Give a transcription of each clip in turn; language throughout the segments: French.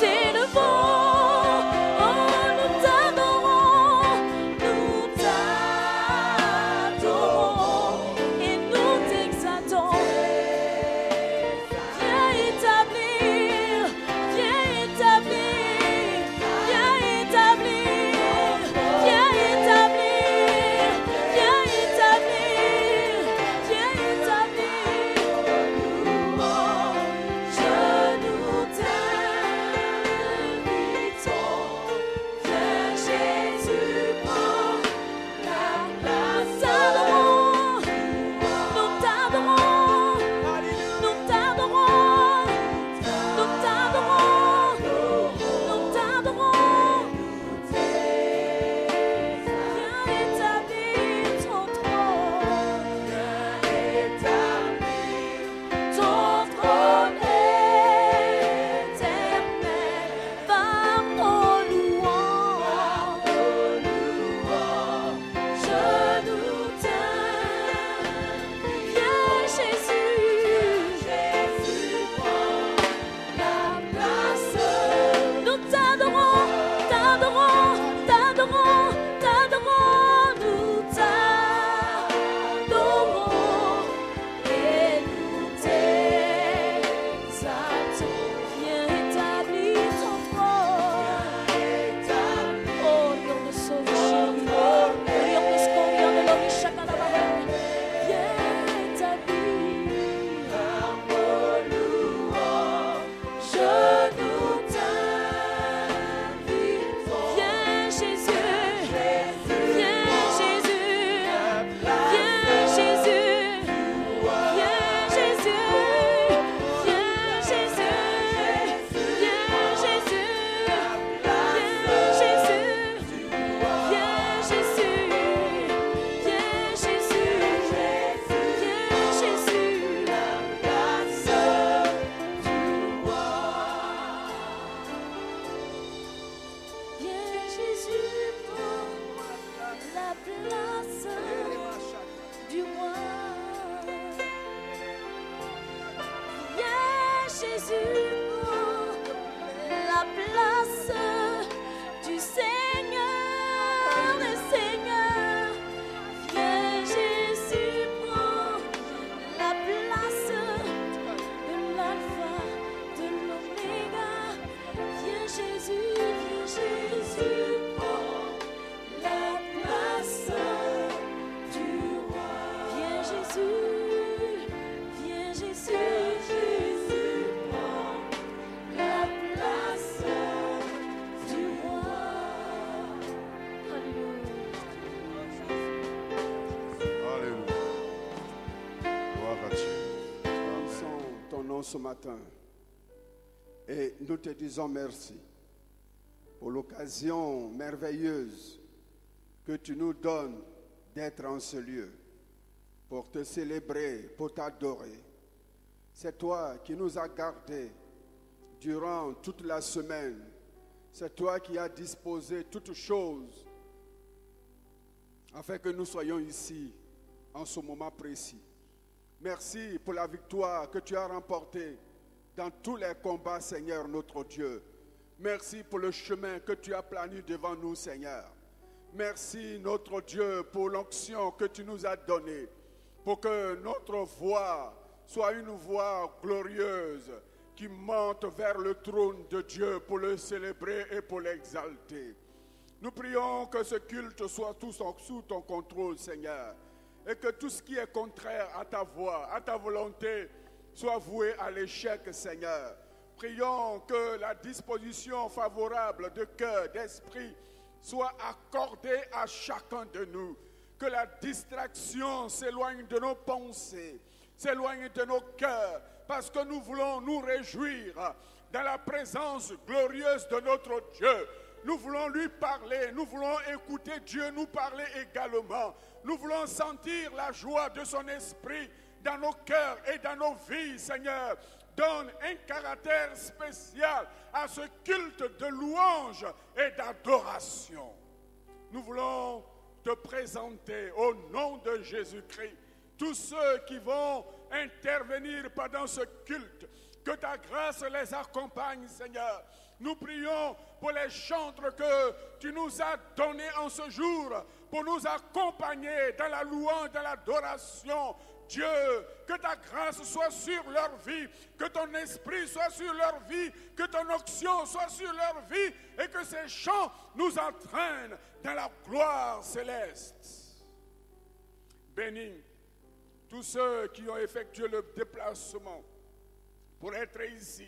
T'élevons, oh, nous ce matin et nous te disons merci pour l'occasion merveilleuse que tu nous donnes d'être en ce lieu pour te célébrer, pour t'adorer. C'est toi qui nous as gardés durant toute la semaine. C'est toi qui as disposé toutes choses afin que nous soyons ici en ce moment précis. Merci pour la victoire que tu as remportée dans tous les combats, Seigneur notre Dieu. Merci pour le chemin que tu as plané devant nous, Seigneur. Merci, notre Dieu, pour l'onction que tu nous as donnée, pour que notre voix soit une voix glorieuse qui monte vers le trône de Dieu pour le célébrer et pour l'exalter. Nous prions que ce culte soit tout sous ton contrôle, Seigneur, et que tout ce qui est contraire à ta voix, à ta volonté, soit voué à l'échec, Seigneur. Prions que la disposition favorable de cœur, d'esprit, soit accordée à chacun de nous. Que la distraction s'éloigne de nos pensées, s'éloigne de nos cœurs, parce que nous voulons nous réjouir dans la présence glorieuse de notre Dieu. Nous voulons lui parler, nous voulons écouter Dieu nous parler également. Nous voulons sentir la joie de son esprit dans nos cœurs et dans nos vies, Seigneur. Donne un caractère spécial à ce culte de louange et d'adoration. Nous voulons te présenter au nom de Jésus-Christ tous ceux qui vont intervenir pendant ce culte. Que ta grâce les accompagne, Seigneur. Nous prions pour les chantres que tu nous as donnés en ce jour, pour nous accompagner dans la louange, dans l'adoration. Dieu, que ta grâce soit sur leur vie, que ton esprit soit sur leur vie, que ton onction soit sur leur vie, et que ces chants nous entraînent dans la gloire céleste. Bénis tous ceux qui ont effectué le déplacement pour être ici.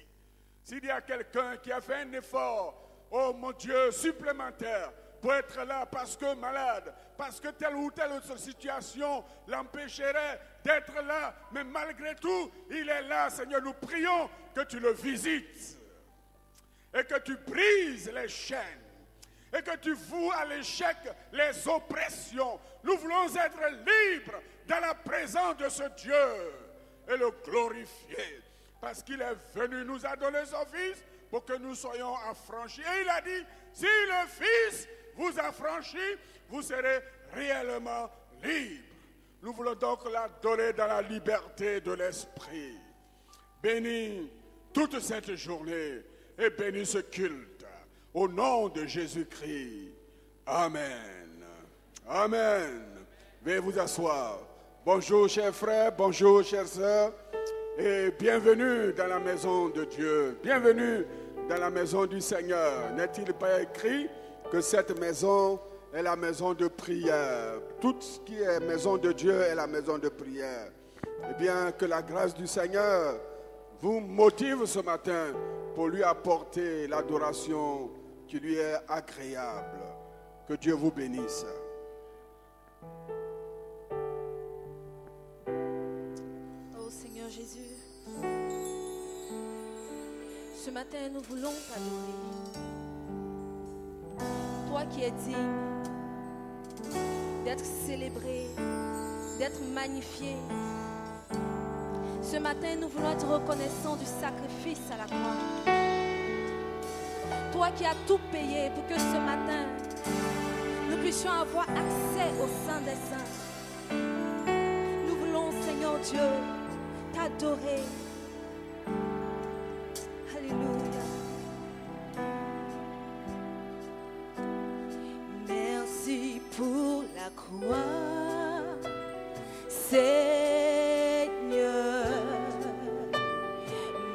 S'il y a quelqu'un qui a fait un effort, oh mon Dieu, supplémentaire, pour être là parce que malade, parce que telle ou telle autre situation l'empêcherait d'être là, mais malgré tout, il est là, Seigneur. Nous prions que tu le visites et que tu brises les chaînes et que tu voues à l'échec les oppressions. Nous voulons être libres dans la présence de ce Dieu et le glorifier. Parce qu'il est venu nous a donné son Fils pour que nous soyons affranchis. Et il a dit, si le Fils vous affranchit, vous serez réellement libres. Nous voulons donc l'adorer dans la liberté de l'esprit. Bénis toute cette journée et bénis ce culte. Au nom de Jésus-Christ. Amen. Amen. Veuillez vous asseoir. Bonjour chers frères, bonjour chères sœurs. Et bienvenue dans la maison de Dieu, bienvenue dans la maison du Seigneur. N'est-il pas écrit que cette maison est la maison de prière? Tout ce qui est maison de Dieu est la maison de prière. Eh bien, que la grâce du Seigneur vous motive ce matin pour lui apporter l'adoration qui lui est agréable. Que Dieu vous bénisse. Jésus, ce matin nous voulons t'adorer. Toi qui es digne d'être célébré, d'être magnifié. Ce matin nous voulons être reconnaissants du sacrifice à la croix. Toi qui as tout payé pour que ce matin nous puissions avoir accès au sein des saints. Nous voulons, Seigneur Dieu, t'adorer. Alléluia. Merci pour la croix, Seigneur.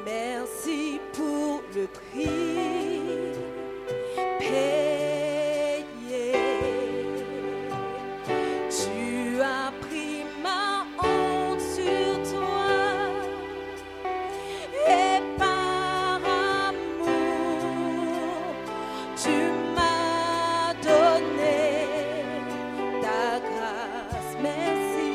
Merci pour le prix payé. Tu as pris ma honte sur toi et par amour tu m'as donné ta grâce. Merci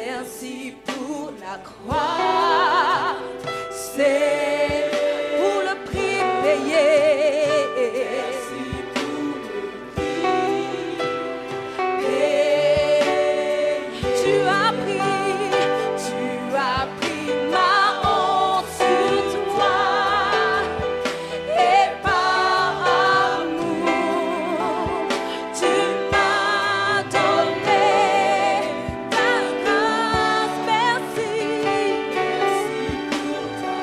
Merci pour la croix, c'est pour le prix payé. Merci pour le prix payé. Tu as pris ma honte sur toi, et par amour, tu m'as donné ta grâce. Merci, merci pour ta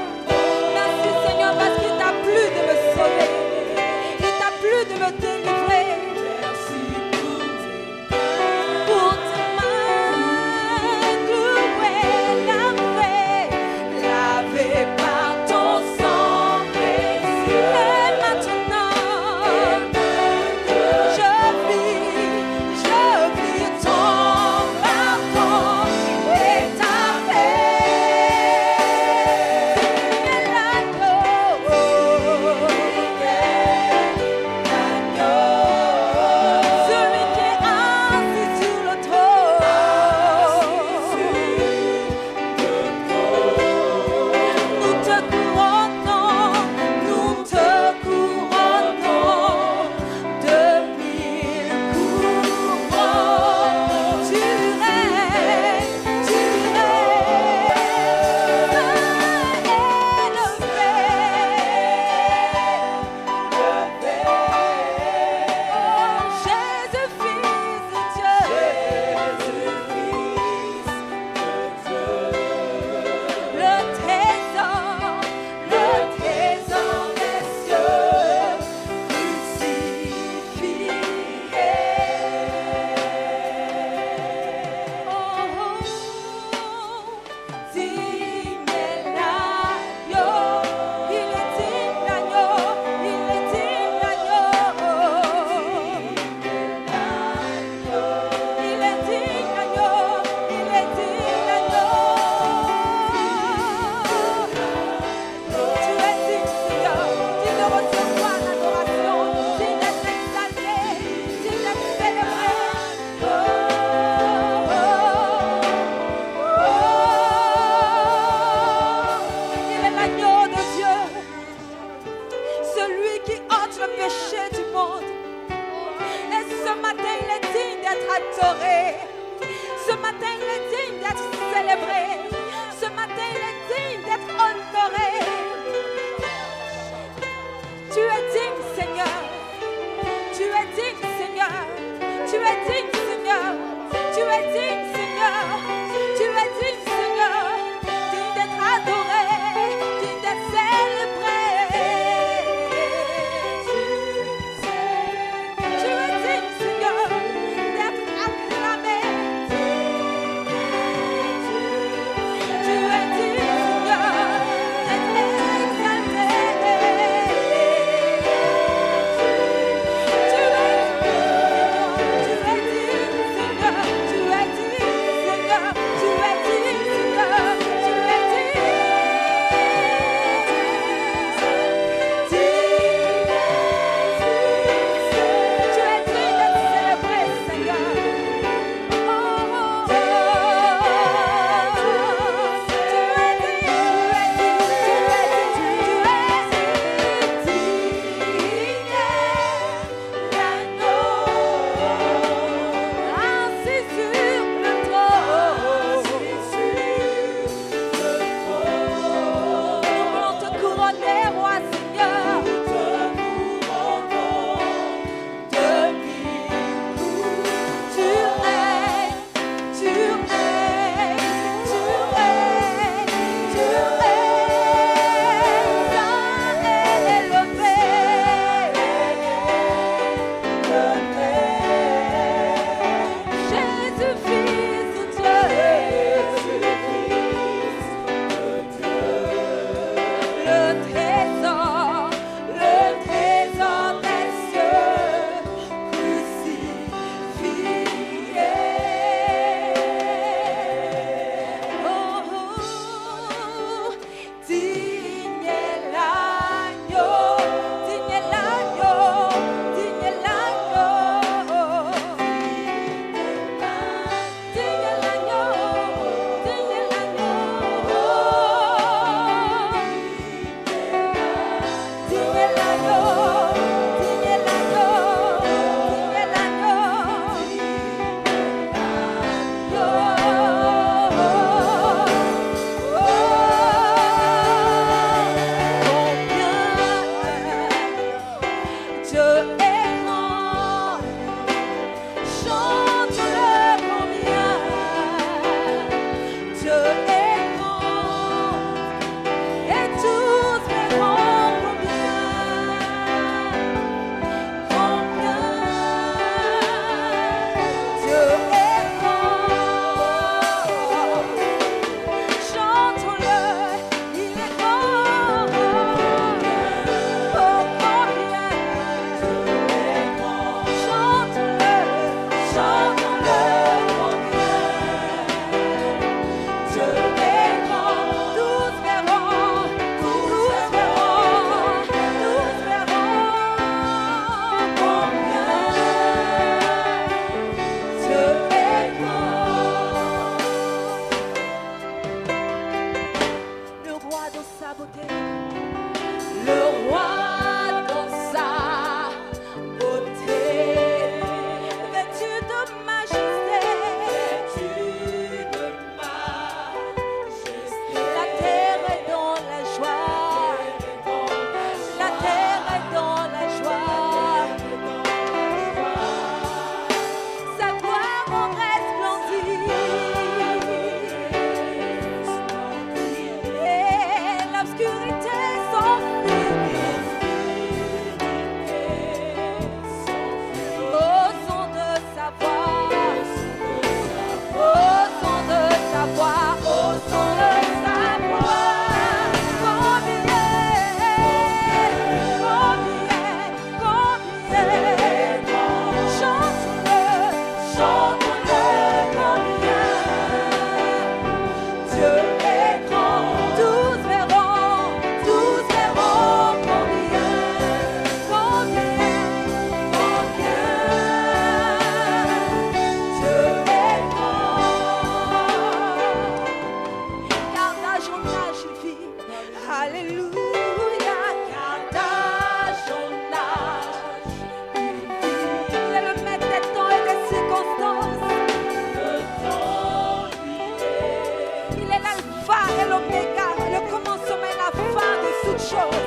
l'oméga, le commencement et la fin de toutes choses.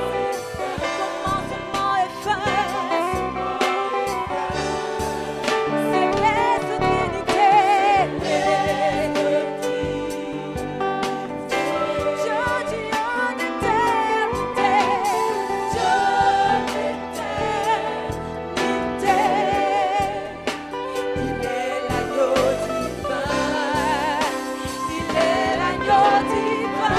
Commencement et fin. Céleste Trinité. Dieu en éternité. Dieu d'éternité. Il est l'agneau divin. Il est l'agneau divin.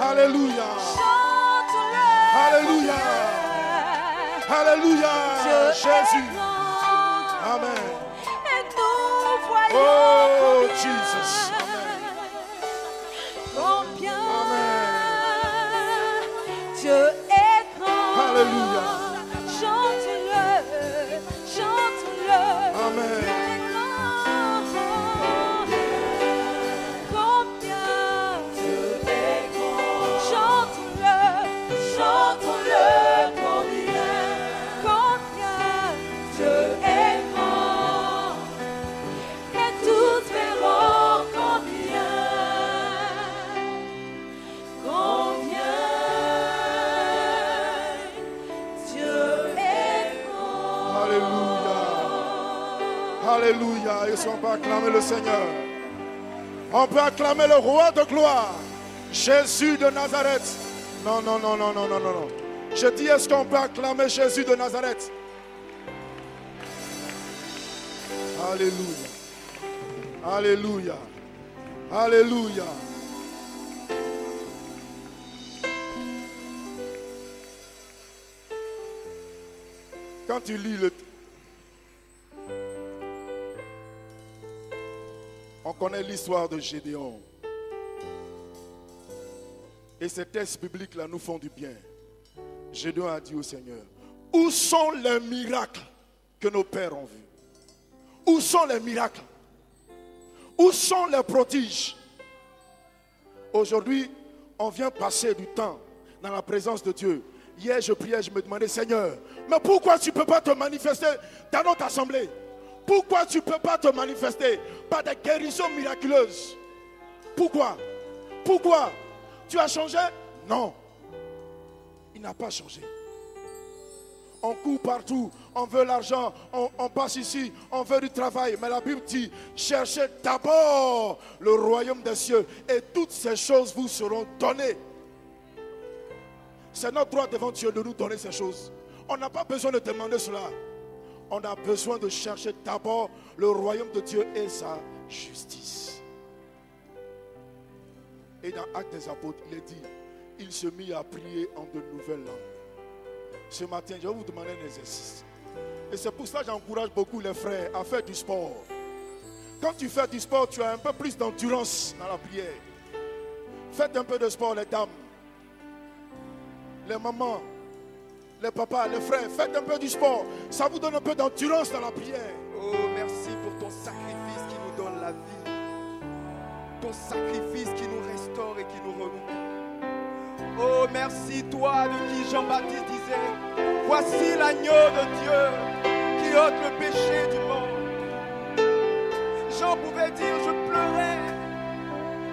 Alléluia. Alléluia. Alléluia. Jésus. Amen. Oh, Jesus. Combien Amen. Dieu est grand. Alléluia. Chante-le, chante-le. Amen. Combien Dieu est grand. Chante-le, chante-le. Combien Dieu est grand. Et tous verront combien Dieu est grand. Alléluia. Alléluia. Et on peut acclamer le Seigneur. On peut acclamer le roi de gloire. Jésus de Nazareth. Non, non, non, non, non, non, non, non. Je dis, est-ce qu'on peut acclamer Jésus de Nazareth? Alléluia. Alléluia. Alléluia. Quand tu lis on connaît l'histoire de Gédéon. Et ces textes bibliques-là nous font du bien. Gédéon a dit au Seigneur, où sont les miracles que nos pères ont vus? Où sont les miracles? Où sont les prodiges? Aujourd'hui, on vient passer du temps dans la présence de Dieu. Hier, je priais, je me demandais, Seigneur, mais pourquoi tu ne peux pas te manifester dans notre assemblée? Pourquoi tu ne peux pas te manifester par des guérisons miraculeuses? Pourquoi? Pourquoi? Tu as changé? Non. Il n'a pas changé. On court partout, on veut l'argent, on passe ici, on veut du travail. Mais la Bible dit, cherchez d'abord le royaume des cieux et toutes ces choses vous seront données. C'est notre droit devant Dieu de nous donner ces choses. On n'a pas besoin de demander cela. On a besoin de chercher d'abord le royaume de Dieu et sa justice. Et dans Actes des Apôtres, il est dit, il se mit à prier en de nouvelles langues. Ce matin, je vais vous demander un exercice. Et c'est pour ça que j'encourage beaucoup les frères à faire du sport. Quand tu fais du sport, tu as un peu plus d'endurance dans la prière. Faites un peu de sport, les dames, les mamans, les papas, les frères. Faites un peu du sport. Ça vous donne un peu d'endurance dans la prière. Oh, merci pour ton sacrifice qui nous donne la vie. Ton sacrifice qui nous restaure et qui nous renoue. Oh, merci toi de qui Jean-Baptiste disait, voici l'agneau de Dieu qui ôte le péché du monde. Jean pouvait dire, je pleurais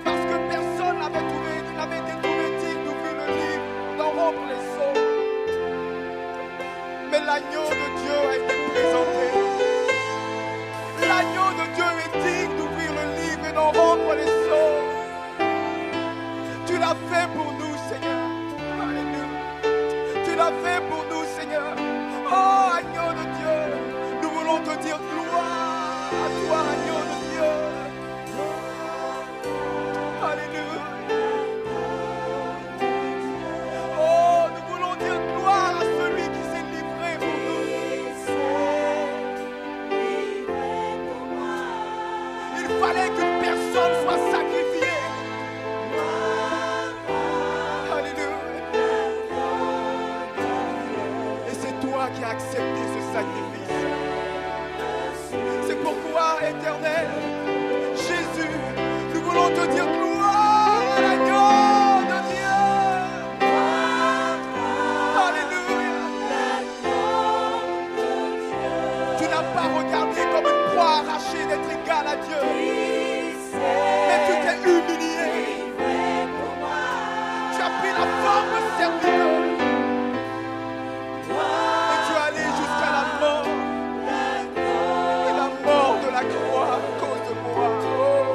parce que personne n'avait été trouvé digne d'ouvrir le livre, d'en rompre les sceaux. Mais l'agneau de Dieu a été présenté. l'agneau de Dieu est digne d'ouvrir le livre et d'en rendre les sceaux. Tu l'as fait pour nous, Seigneur. Alléluia. Tu l'as fait pour nous, Seigneur. Oh, agneau de Dieu, nous voulons te dire gloire à toi, agneau de Dieu. Alléluia. Oh, nous voulons dire gloire à celui qui s'est livré pour nous. Il fallait qu'une personne soit sacrifiée. Alléluia. Et c'est toi qui as accepté ce sacrifice. C'est pourquoi, Éternel, Jésus, nous voulons te dire gloire à l'agneau de Dieu. Alléluia. Tu n'as pas regardé comme une proie arrachée d'être égal à Dieu, mais tu t'es humilié. Tu as pris la forme de serviteur et tu es allé jusqu'à la mort. Et la mort de la croix à cause de moi. Oh.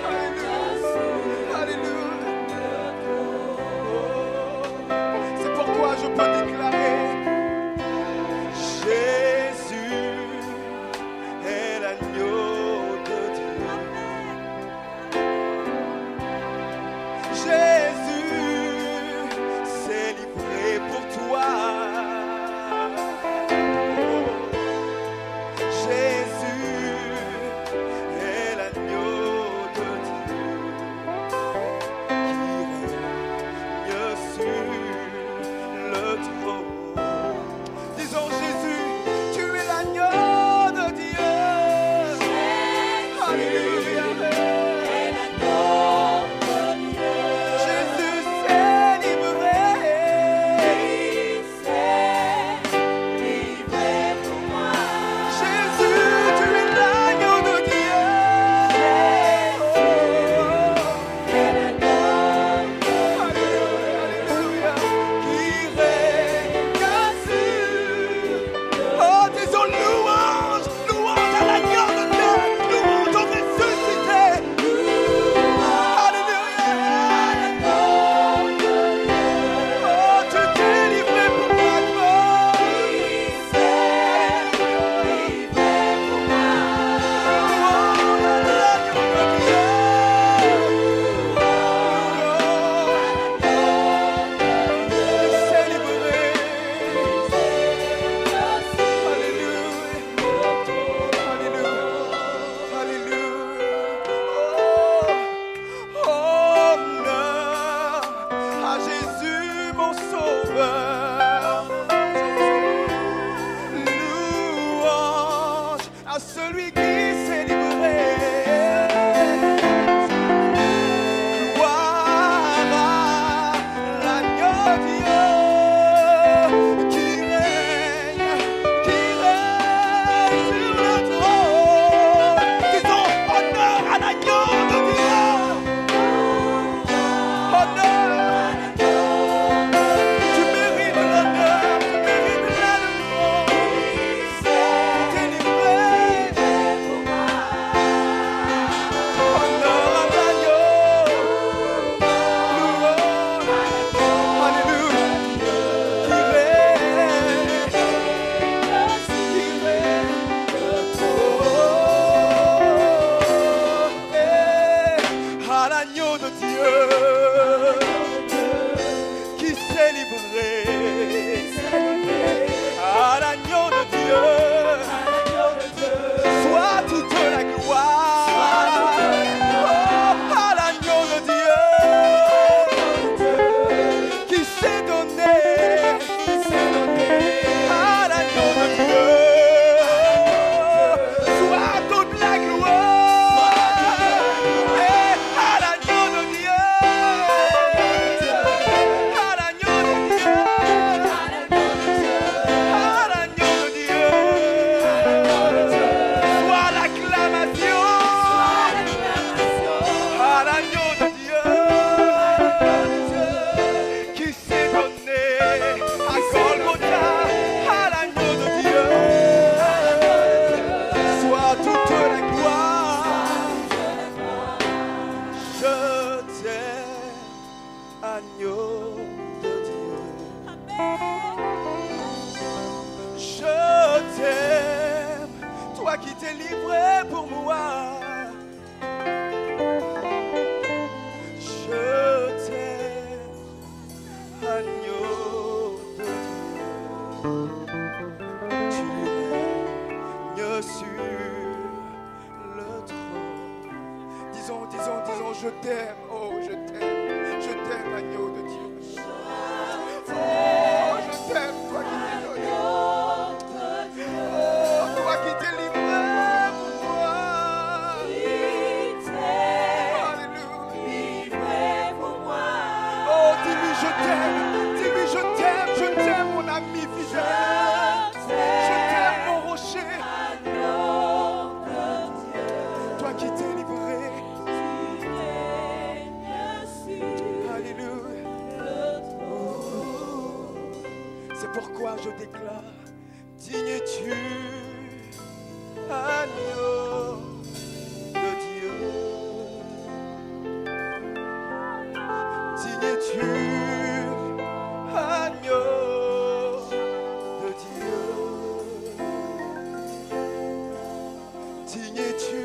Alléluia. Alléluia. Oh. C'est pourquoi je peux déclarer: Jésus est l'agneau de toi qui t'es livré pour moi. Je t'aime, agneau de Dieu. Tu règnes sur le trône. Disons, je t'aime, oh je t'aime, agneau de Dieu. Oh, je t'aime, toi qui t'es donné. Oh, toi qui t'es livré pour moi. Alléluia. Oh, dis-lui je t'aime, mon ami fidèle. Je t'aime, mon rocher. Toi qui t'es livré. Alléluia. C'est pourquoi je déclare, digne es-tu, agneau de Dieu. Digne es-tu, agneau de Dieu. Digne es-tu,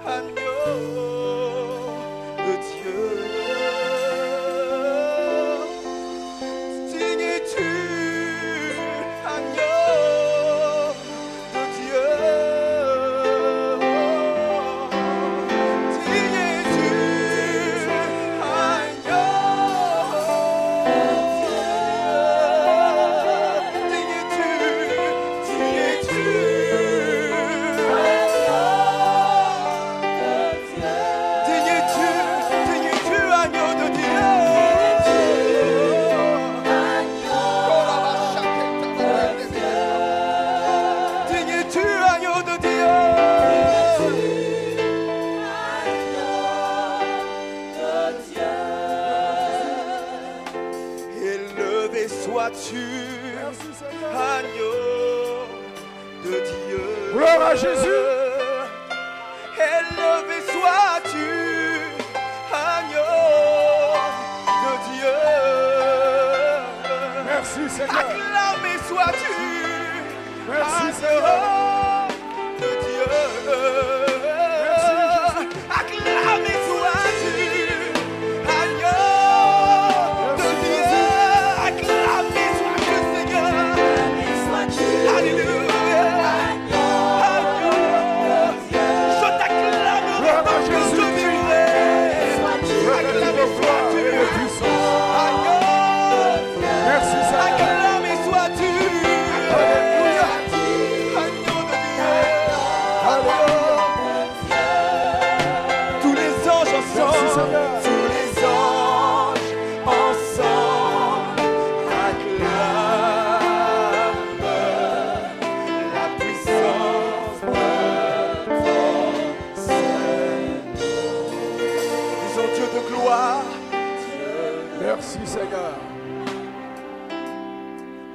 agneau de Dieu. Digne es-tu, agneau de Dieu. Digne es-tu, agneau de Dieu. Digne es-tu, agneau de Dieu. Digne es-tu, agneau de Dieu. Élevé sois-tu, agneau de Dieu. Gloire à Jésus. Élevé sois-tu, agneau de Dieu. Merci Seigneur. Acclamé sois-tu, Merci, agneau de Dieu. Acclamé sois-tu, agneau de Dieu. Acclamé sois-tu, Seigneur. Alléluia. Agneau. Je t'acclamerai tant que je vivrai. Acclamé sois-tu, agneau. Merci Seigneur. Acclamé sois-tu, Alléluia. agneau de Dieu. Alléluia. Tous les anges Merci, ensemble, Seigneur. tous les anges ensemble acclament la puissance de ton Seigneur. Disons Dieu de gloire. Merci Seigneur.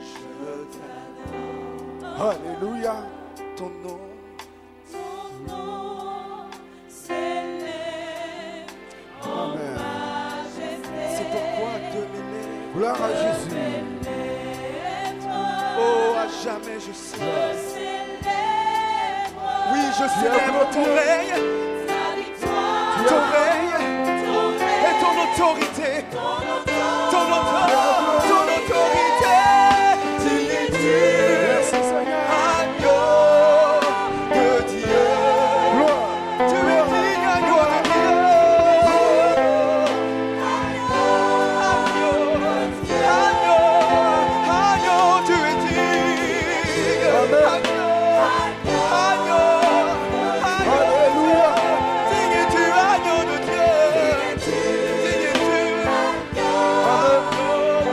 Je t'adore. Alléluia. Ton nom. Amen. C'est pourquoi de mes lèvres, Gloire à Jésus. oh à jamais je serai. Oui, je célèbre ton règne, ton règne et ton autorité. Ton autorité. Digne es-tu, Merci Seigneur. agneau de Dieu. Gloire. Tu es digne, agneau de Dieu. Agneau, tu es digne. Amen. Agneau, Alléluia. digne es-tu, agneau de Dieu. Digne es-tu, agneau de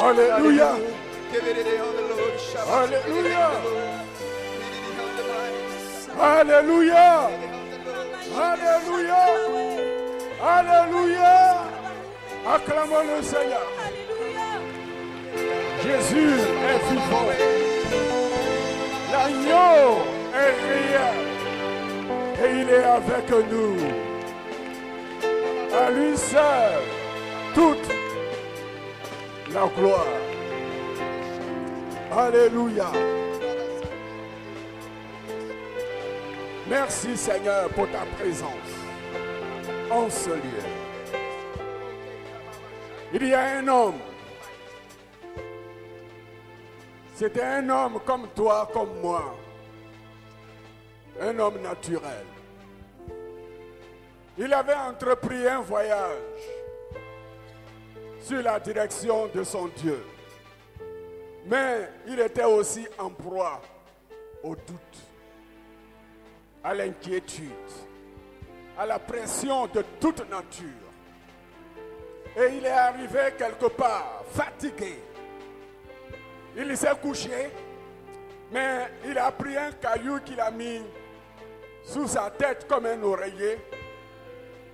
Alléluia. Alléluia. Alléluia. Alléluia. Alléluia. Acclamons le Seigneur. Jésus est vivant. L'agneau est réel. Et il est avec nous. À lui seul, toute la gloire. Alléluia. Merci Seigneur pour ta présence en ce lieu. Il y a un homme. C'était un homme comme toi, comme moi. Un homme naturel. Il avait entrepris un voyage sur la direction de son Dieu. Mais il était aussi en proie au doute, à l'inquiétude, à la pression de toute nature. Et il est arrivé quelque part, fatigué. Il s'est couché, mais il a pris un caillou qu'il a mis sous sa tête comme un oreiller.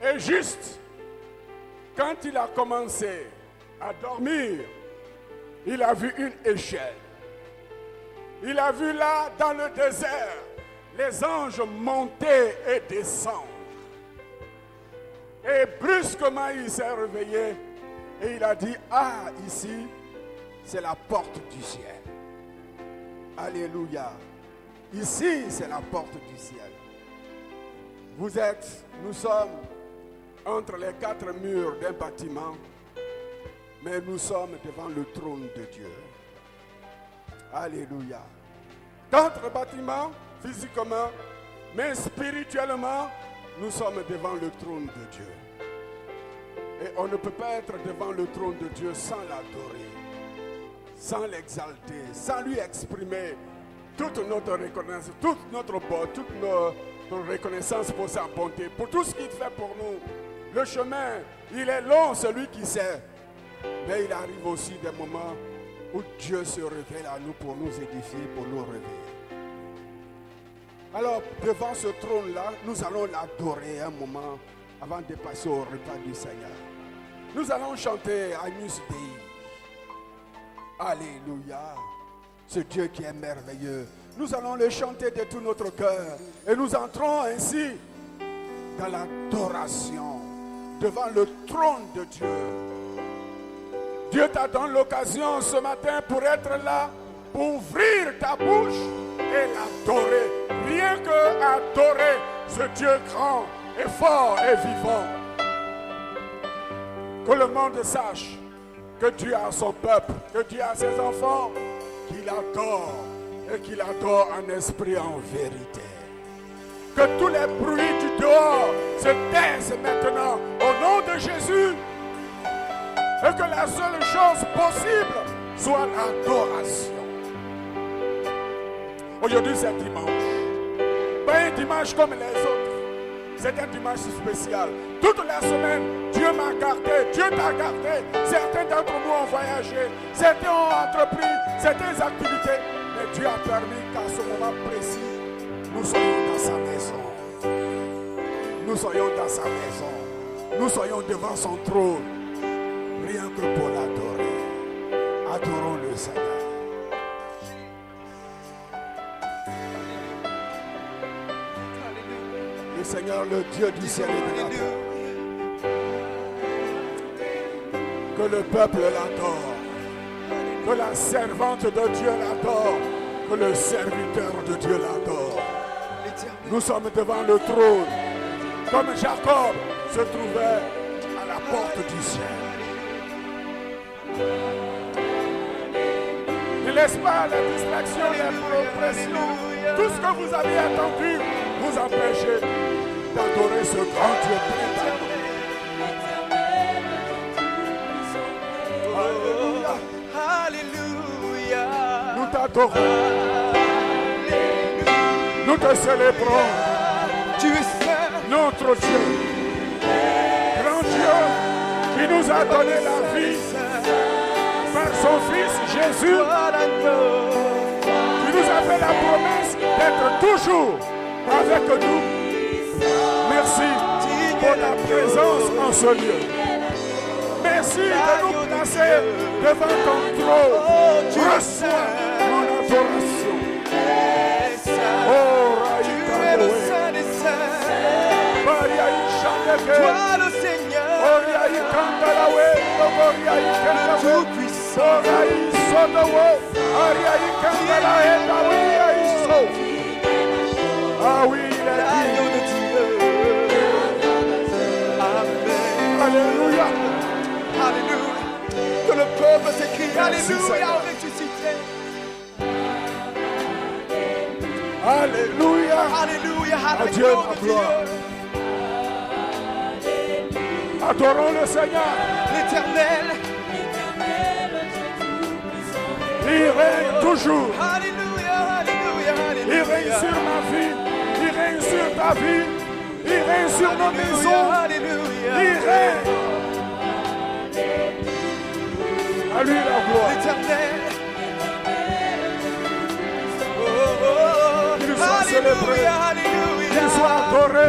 Et juste, quand il a commencé à dormir, il a vu une échelle. Il a vu là, dans le désert, les anges monter et descendre. Et brusquement, il s'est réveillé et il a dit, ah, ici, c'est la porte du ciel. Alléluia. Ici, c'est la porte du ciel. Nous sommes entre les quatre murs d'un bâtiment, mais nous sommes devant le trône de Dieu. Alléluia. Notre bâtiment, physiquement, mais spirituellement, nous sommes devant le trône de Dieu. Et on ne peut pas être devant le trône de Dieu sans l'adorer, sans l'exalter, sans lui exprimer toute notre reconnaissance, toute notre reconnaissance pour sa bonté, pour tout ce qu'il fait pour nous. Le chemin, il est long, celui qui sait. Mais il arrive aussi des moments où Dieu se révèle à nous pour nous édifier, pour nous réveiller. Alors, devant ce trône-là, nous allons l'adorer un moment avant de passer au repas du Seigneur. Nous allons chanter Agnus Dei. Alléluia. Ce Dieu qui est merveilleux. Nous allons le chanter de tout notre cœur. Et nous entrons ainsi dans l'adoration, devant le trône de Dieu. Dieu t'a donné l'occasion ce matin pour être là, pour ouvrir ta bouche et l'adorer. Rien que adorer ce Dieu grand et fort et vivant. Que le monde sache que Dieu a son peuple, que Dieu a ses enfants, qu'il adore et qu'il adore en esprit et en vérité. Que tous les bruits du dehors se taisent maintenant au nom de Jésus. Et que la seule chose possible soit l'adoration. Aujourd'hui c'est dimanche. Pas un dimanche comme les autres. C'est un dimanche spécial. Toute la semaine, Dieu m'a gardé, Dieu t'a gardé. Certains d'entre nous ont voyagé, certains ont entrepris certaines activités. Mais Dieu a permis qu'à ce moment précis, nous soyons dans sa maison. Nous soyons dans sa maison. Nous soyons devant son trône. Rien que pour l'adorer. Adorons le Seigneur. Le Seigneur, le Dieu du ciel et de la terre. Que le peuple l'adore. Que la servante de Dieu l'adore. Que le serviteur de Dieu l'adore. Nous sommes devant le trône. Comme Jacob se trouvait à la porte du ciel. Ne laisse pas la distraction, l'oppression, tout ce que vous avez attendu vous empêcher d'adorer ce grand Dieu plein d'amour. Alléluia. Alléluia. Nous t'adorons. Nous te célébrons. Tu es saint. Notre Dieu. Grand Dieu qui nous a donné la vie par son Jésus, tu nous as fait la promesse d'être toujours avec nous. Merci pour ta présence en ce lieu. Merci de nous placer devant ton trône. Reçois mon adoration. Oh, Toi le Seigneur, le Tout-Puissant, ah oui, l'agneau de Dieu. Amen. Alléluia. Alléluia. Que le peuple s'écrie Alléluia au ressuscité. Alléluia. Alléluia. À Dieu la gloire. Adorons le Seigneur. L'Éternel. Il règne toujours. Alléluia. Alléluia. Il règne sur ma vie. Il règne sur ta vie. Il règne sur nos maisons. Alléluia. Il règne. À lui la gloire. L'Éternel. Qu'il soit célébré. Alléluia. Qu'il soit adoré.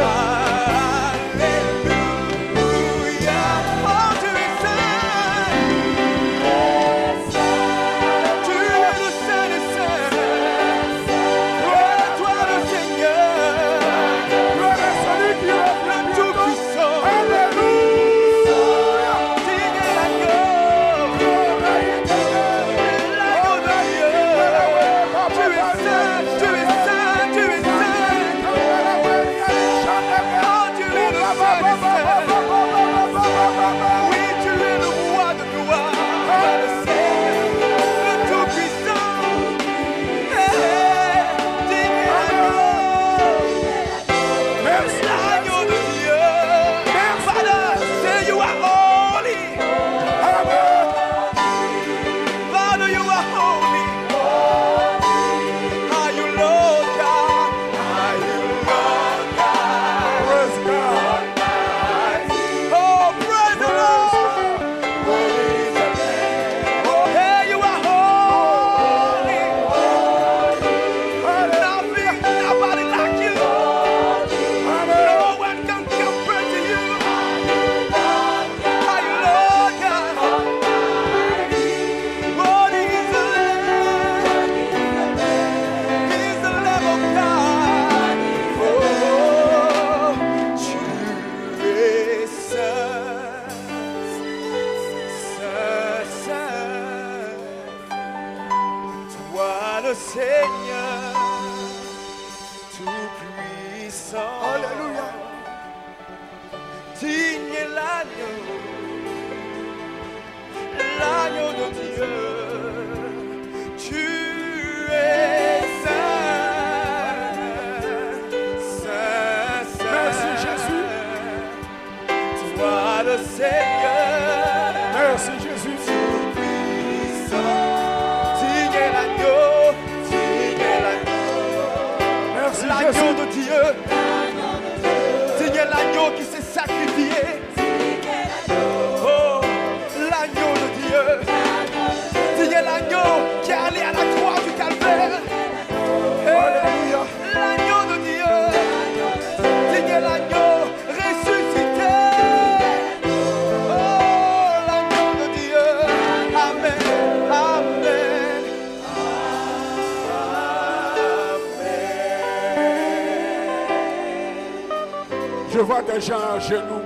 Je vois des gens à genoux.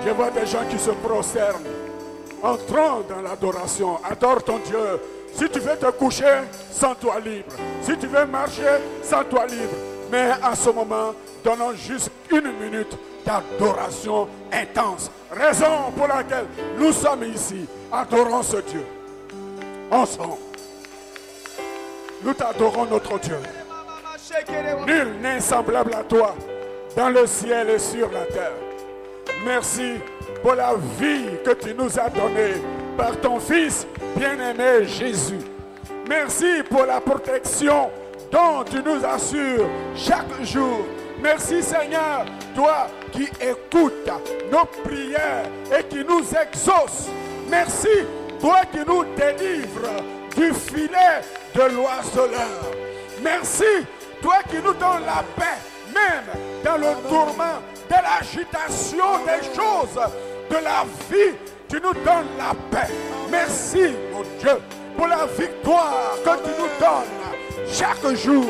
Je vois des gens qui se prosternent. Entrons dans l'adoration. Adore ton Dieu. Si tu veux te coucher, sens-toi libre. Si tu veux marcher, sens-toi libre. Mais à ce moment, donnons juste 1 minute d'adoration intense. Raison pour laquelle nous sommes ici. Adorons ce Dieu. Ensemble. Nous t'adorons notre Dieu. Nul n'est semblable à toi dans le ciel et sur la terre. Merci pour la vie que tu nous as donnée par ton Fils bien-aimé Jésus. Merci pour la protection dont tu nous assures chaque jour. Merci Seigneur, toi qui écoutes nos prières et qui nous exauces. Merci, toi qui nous délivres du filet de l'oiseleur. Merci, toi qui nous donnes la paix, même dans le tourment, de l'agitation des choses, de la vie, tu nous donnes la paix. Merci, mon Dieu, pour la victoire que tu nous donnes chaque jour.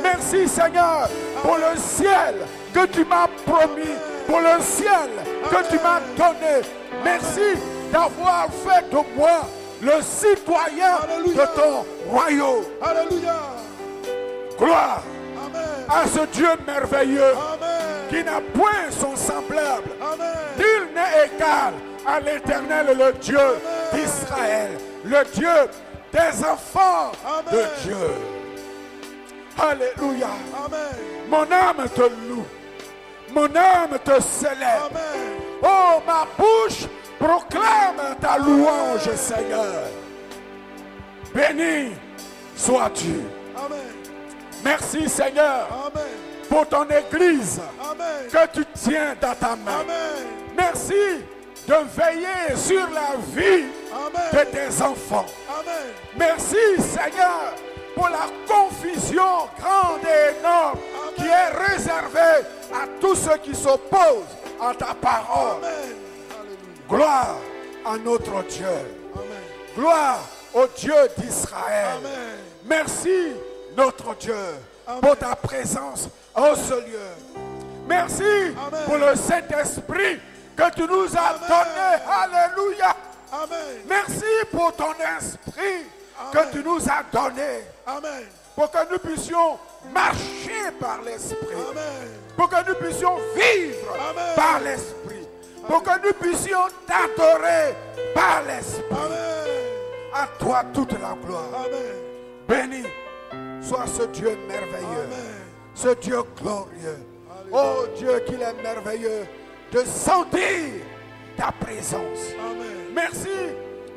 Merci, Seigneur, pour le ciel que tu m'as promis, pour le ciel que tu m'as donné. Merci d'avoir fait de moi le citoyen de ton royaume. Alléluia. Gloire à ce Dieu merveilleux Amen. qui n'a point son semblable. Amen. Nul n'est égal à l'Éternel, le Dieu d'Israël, le Dieu des enfants de Dieu. Alléluia. Amen. Mon âme te loue, mon âme te célèbre. Amen. Oh, ma bouche proclame ta louange, Seigneur. Béni sois-tu. Amen. Merci, Seigneur, Amen. pour ton Église Amen. que tu tiens dans ta main. Amen. Merci de veiller sur la vie de Amen. tes enfants. Amen. Merci, Seigneur, pour la confusion grande et énorme qui est réservée à tous ceux qui s'opposent à ta parole. Amen. Alléluia. Gloire à notre Dieu. Amen. Gloire au Dieu d'Israël. Amen. Merci, notre Dieu, Amen. pour ta présence en ce lieu. Merci Amen. pour le Saint-Esprit que tu nous as donné. Alléluia. Amen. Merci pour ton esprit Amen. que tu nous as donné. Amen. Pour que nous puissions marcher par l'esprit. Amen. Pour que nous puissions vivre Amen. par l'esprit. Pour que nous puissions t'adorer par l'esprit. Amen. À toi toute la gloire. Amen. Béni soit ce Dieu merveilleux, Amen. ce Dieu glorieux. Oh Dieu, qu'il est merveilleux de sentir ta présence. Amen. Merci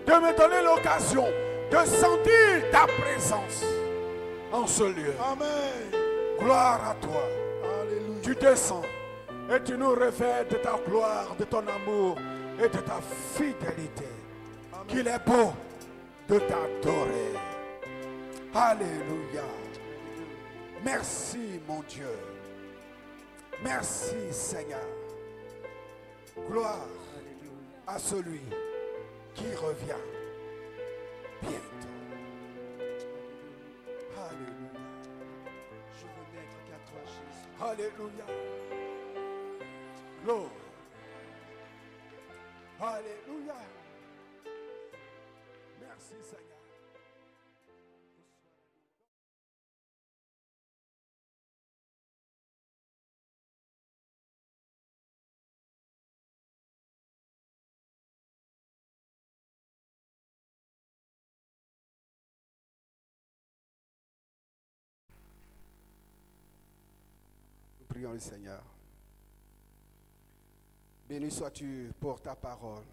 de me donner l'occasion de sentir ta présence en ce lieu. Amen. Gloire à toi. Alléluia. Tu descends et tu nous revêts de ta gloire, de ton amour et de ta fidélité. Qu'il est beau de t'adorer. Alléluia. Merci, mon Dieu. Merci, Seigneur. Gloire à celui qui revient bientôt. Alléluia. Je veux n'être qu'à toi, Jésus. Alléluia. Gloire. Alléluia. Merci, Seigneur. Nous prions le Seigneur. Béni sois-tu pour ta parole.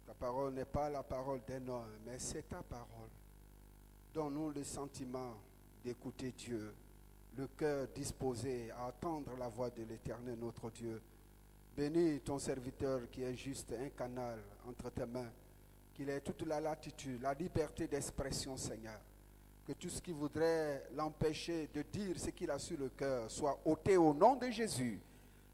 Ta parole n'est pas la parole d'un homme, mais c'est ta parole. Donne-nous le sentiment d'écouter Dieu, le cœur disposé à entendre la voix de l'Éternel, notre Dieu. Bénis ton serviteur qui est juste un canal entre tes mains, qu'il ait toute la latitude, la liberté d'expression, Seigneur. Que tout ce qui voudrait l'empêcher de dire ce qu'il a sur le cœur soit ôté au nom de Jésus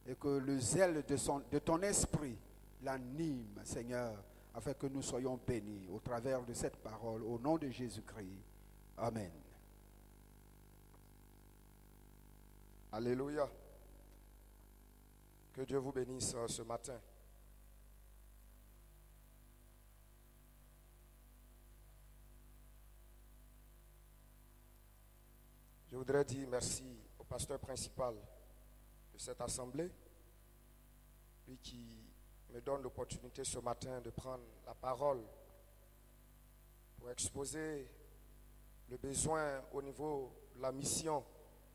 et que le zèle de ton esprit l'anime, Seigneur, afin que nous soyons bénis au travers de cette parole, au nom de Jésus-Christ. Amen. Alléluia. Que Dieu vous bénisse ce matin. Je voudrais dire merci au pasteur principal de cette assemblée, lui qui me donne l'opportunité ce matin de prendre la parole pour exposer le besoin au niveau de la mission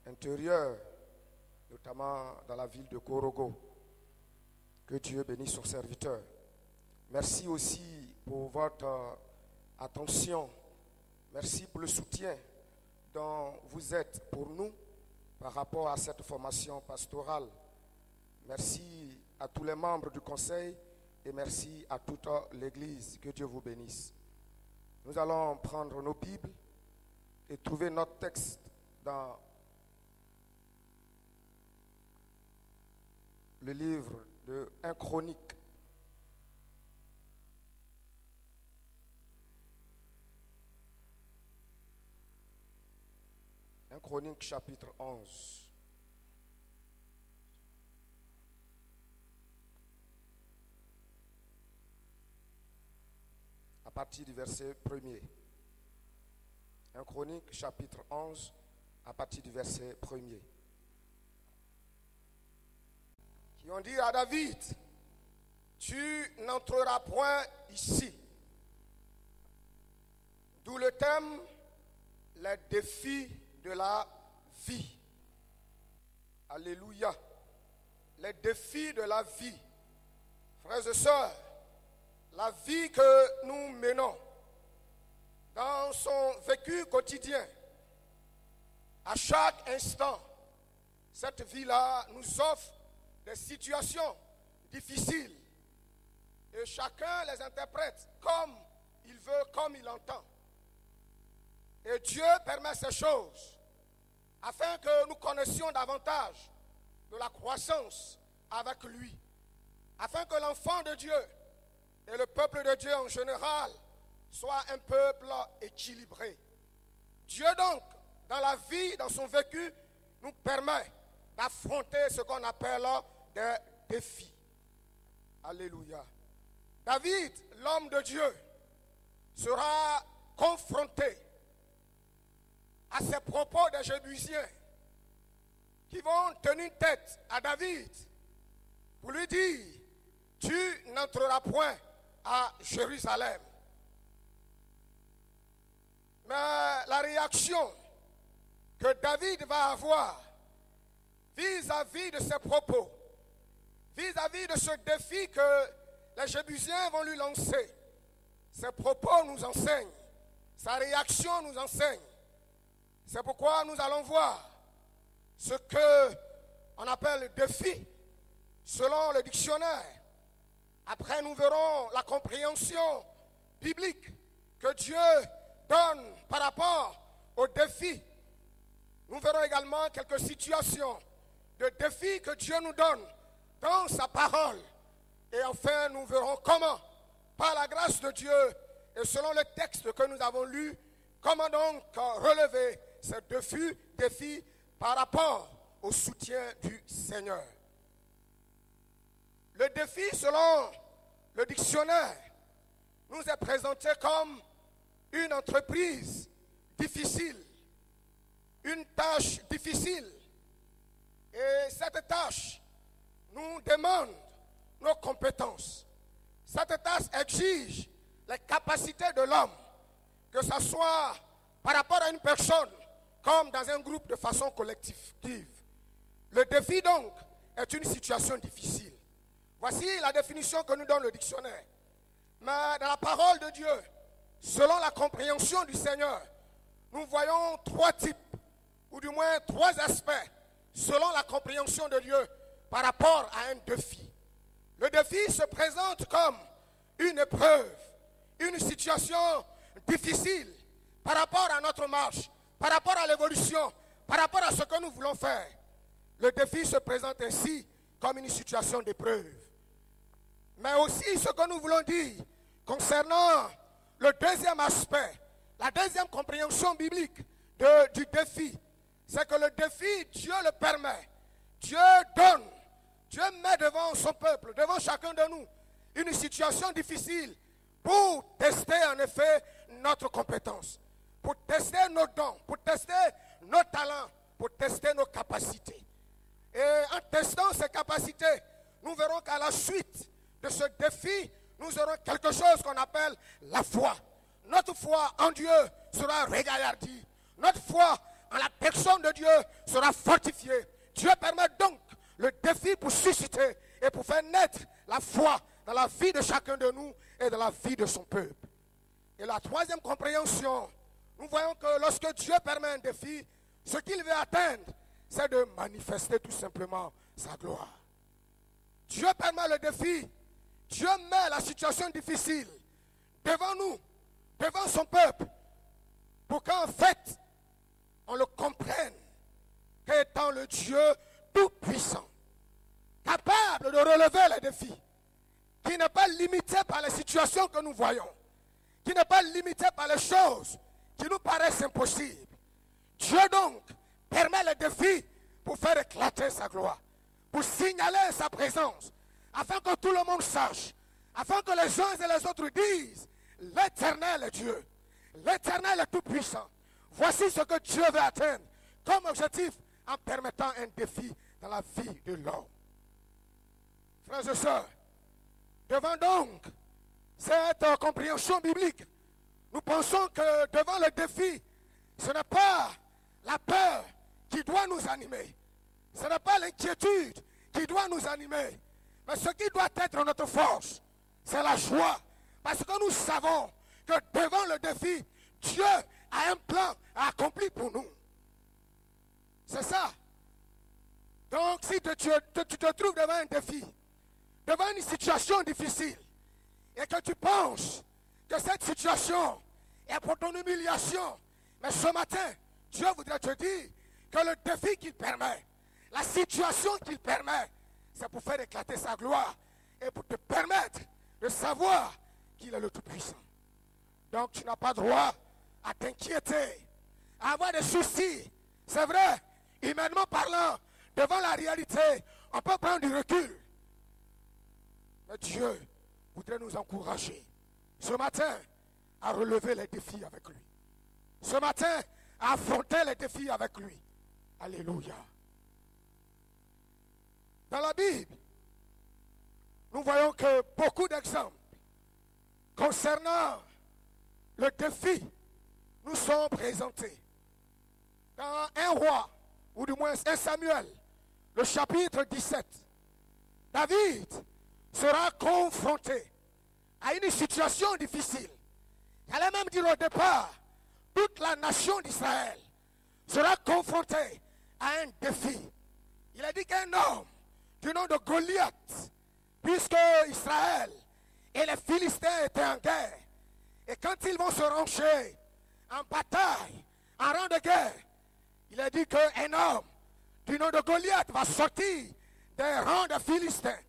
intérieure, notamment dans la ville de Korogo. Que Dieu bénisse son serviteur. Merci aussi pour votre attention. Merci pour le soutien dont vous êtes pour nous par rapport à cette formation pastorale. Merci à tous les membres du conseil et merci à toute l'Église. Que Dieu vous bénisse. Nous allons prendre nos Bibles et trouver notre texte dans le livre de 1 Chronique. Chronique chapitre 11. À partir du verset 1er. 1 Chronique chapitre 11 à partir du verset 1er. Qui ont dit à David, tu n'entreras point ici. D'où le thème, les défis de la vie. Alléluia. Les défis de la vie. Frères et sœurs, la vie que nous menons dans son vécu quotidien, à chaque instant, cette vie-là nous offre des situations difficiles. Et chacun les interprète comme il veut, comme il entend. Et Dieu permet ces choses afin que nous connaissions davantage de la croissance avec lui, afin que l'enfant de Dieu et le peuple de Dieu en général soient un peuple équilibré. Dieu donc, dans la vie, dans son vécu, nous permet d'affronter ce qu'on appelle des défis. Alléluia. David, l'homme de Dieu, sera confronté à ces propos des Jébusiens qui vont tenir tête à David pour lui dire, tu n'entreras point à Jérusalem. Mais la réaction que David va avoir vis-à-vis de ces propos, vis-à-vis de ce défi que les Jébusiens vont lui lancer, ces propos nous enseignent, sa réaction nous enseigne. C'est pourquoi nous allons voir ce qu'on appelle le défi selon le dictionnaire. Après, nous verrons la compréhension biblique que Dieu donne par rapport aux défis. Nous verrons également quelques situations de défis que Dieu nous donne dans sa parole. Et enfin, nous verrons comment, par la grâce de Dieu et selon le texte que nous avons lu, comment donc relever ces défis par rapport au soutien du Seigneur. Le défi, selon le dictionnaire, nous est présenté comme une entreprise difficile, une tâche difficile. Et cette tâche nous demande nos compétences. Cette tâche exige les capacités de l'homme, que ce soit par rapport à une personne, comme dans un groupe de façon collective. Le défi donc est une situation difficile. Voici la définition que nous donne le dictionnaire. Mais dans la parole de Dieu, selon la compréhension du Seigneur, nous voyons trois types, ou du moins trois aspects, selon la compréhension de Dieu, par rapport à un défi. Le défi se présente comme une épreuve, une situation difficile par rapport à notre marche, par rapport à l'évolution, par rapport à ce que nous voulons faire. Le défi se présente ainsi comme une situation d'épreuve. Mais aussi ce que nous voulons dire concernant le deuxième aspect, la deuxième compréhension biblique du défi, c'est que le défi, Dieu le permet. Dieu donne, Dieu met devant son peuple, devant chacun de nous, une situation difficile pour tester en effet notre compétence, pour tester nos dons, pour tester nos talents, pour tester nos capacités. Et en testant ces capacités, nous verrons qu'à la suite de ce défi, nous aurons quelque chose qu'on appelle la foi. Notre foi en Dieu sera régaillardie. Notre foi en la personne de Dieu sera fortifiée. Dieu permet donc le défi pour susciter et pour faire naître la foi dans la vie de chacun de nous et dans la vie de son peuple. Et la troisième compréhension, nous voyons que lorsque Dieu permet un défi, ce qu'il veut atteindre, c'est de manifester tout simplement sa gloire. Dieu permet le défi, Dieu met la situation difficile devant nous, devant son peuple, pour qu'en fait, on le comprenne qu'étant le Dieu tout-puissant, capable de relever les défis, qui n'est pas limité par les situations que nous voyons, qui n'est pas limité par les choses qui nous paraissent impossibles. Dieu donc permet les défis pour faire éclater sa gloire, pour signaler sa présence, afin que tout le monde sache, afin que les uns et les autres disent, l'Éternel est Dieu, l'Éternel est tout-puissant. Voici ce que Dieu veut atteindre comme objectif en permettant un défi dans la vie de l'homme. Frères et sœurs, devant donc cette compréhension biblique, nous pensons que devant le défi, ce n'est pas la peur qui doit nous animer, ce n'est pas l'inquiétude qui doit nous animer, mais ce qui doit être notre force, c'est la joie, parce que nous savons que devant le défi, Dieu a un plan accompli pour nous. C'est ça. Donc si tu te trouves devant un défi, devant une situation difficile, et que tu penses que cette situation est pour ton humiliation, mais ce matin, Dieu voudrait te dire que le défi qu'il permet, la situation qu'il permet, c'est pour faire éclater sa gloire et pour te permettre de savoir qu'il est le Tout-Puissant. Donc tu n'as pas droit à t'inquiéter, à avoir des soucis. C'est vrai, humainement parlant, devant la réalité, on peut prendre du recul. Mais Dieu voudrait nous encourager ce matin à relever les défis avec lui. Ce matin, à affronter les défis avec lui. Alléluia. Dans la Bible, nous voyons que beaucoup d'exemples concernant le défi nous sont présentés. Dans un roi, ou du moins un Samuel, le chapitre 17, David sera confronté à une situation difficile. J'allais même dire au départ, toute la nation d'Israël sera confrontée à un défi. Il a dit qu'un homme du nom de Goliath, puisque Israël et les Philistins étaient en guerre, et quand ils vont se rancher en bataille, en rang de guerre, il a dit qu'un homme du nom de Goliath va sortir des rangs des Philistins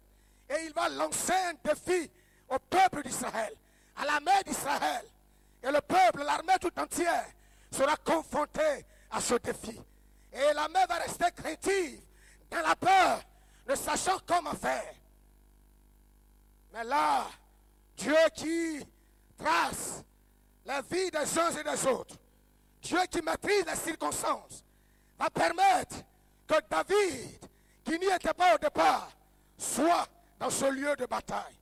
et il va lancer un défi au peuple d'Israël, à l'armée d'Israël. Et le peuple, l'armée tout entière, sera confronté à ce défi. Et l'armée va rester craintive, dans la peur, ne sachant comment faire. Mais là, Dieu qui trace la vie des uns et des autres, Dieu qui maîtrise les circonstances, va permettre que David, qui n'y était pas au départ, soit dans ce lieu de bataille.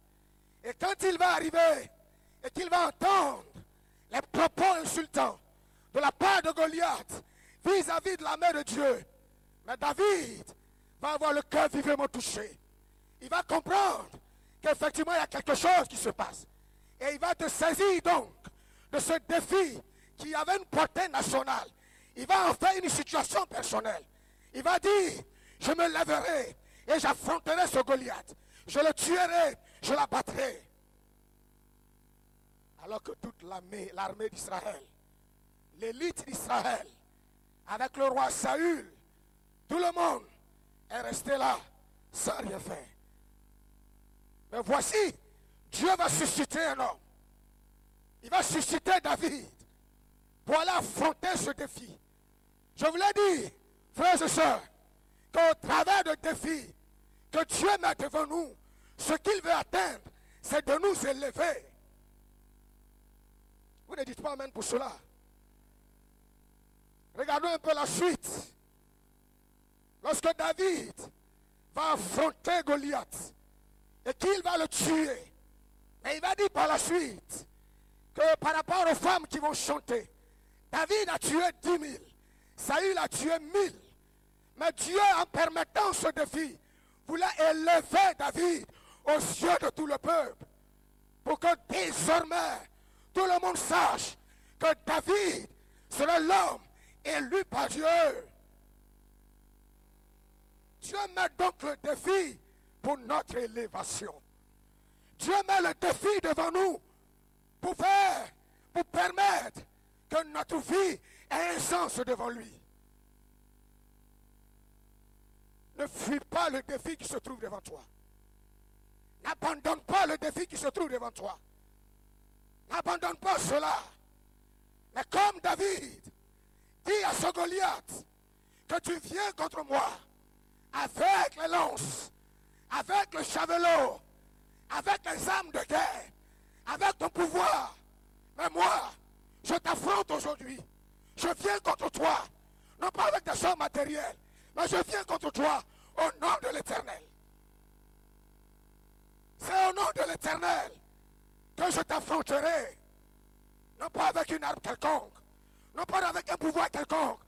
Et quand il va arriver et qu'il va entendre les propos insultants de la part de Goliath vis-à-vis de l'armée de Dieu, mais David va avoir le cœur vivement touché. Il va comprendre qu'effectivement il y a quelque chose qui se passe. Et il va te saisir donc de ce défi qui avait une portée nationale. Il va en faire une situation personnelle. Il va dire, je me lèverai et j'affronterai ce Goliath. Je le tuerai, je l'abattrai. Alors que toute l'armée d'Israël, l'élite d'Israël, avec le roi Saül, tout le monde est resté là sans rien faire. Mais voici, Dieu va susciter un homme. Il va susciter David pour aller affronter ce défi. Je vous l'ai dit, frères et sœurs, qu'au travers de défis que Dieu met devant nous, ce qu'il veut atteindre, c'est de nous élever. Vous ne dites pas amen pour cela. Regardons un peu la suite. Lorsque David va affronter Goliath et qu'il va le tuer, mais il va dire par la suite que par rapport aux femmes qui vont chanter, David a tué 10 000, Saül a tué 1000. Mais Dieu, en permettant ce défi, voulait élever David aux yeux de tout le peuple, pour que désormais tout le monde sache que David serait l'homme élu par Dieu. Dieu met donc le défi pour notre élévation. Dieu met le défi devant nous pour pour permettre que notre vie ait un sens devant lui. Ne fuis pas le défi qui se trouve devant toi. N'abandonne pas le défi qui se trouve devant toi. N'abandonne pas cela. Mais comme David dit à ce Goliath, que tu viens contre moi avec les lances, avec le javelot, avec les armes de guerre, avec ton pouvoir. Mais moi, je t'affronte aujourd'hui. Je viens contre toi, non pas avec des choses matérielles, mais je viens contre toi au nom de l'Éternel. C'est au nom de l'Éternel que je t'affronterai. Non pas avec une arme quelconque, non pas avec un pouvoir quelconque,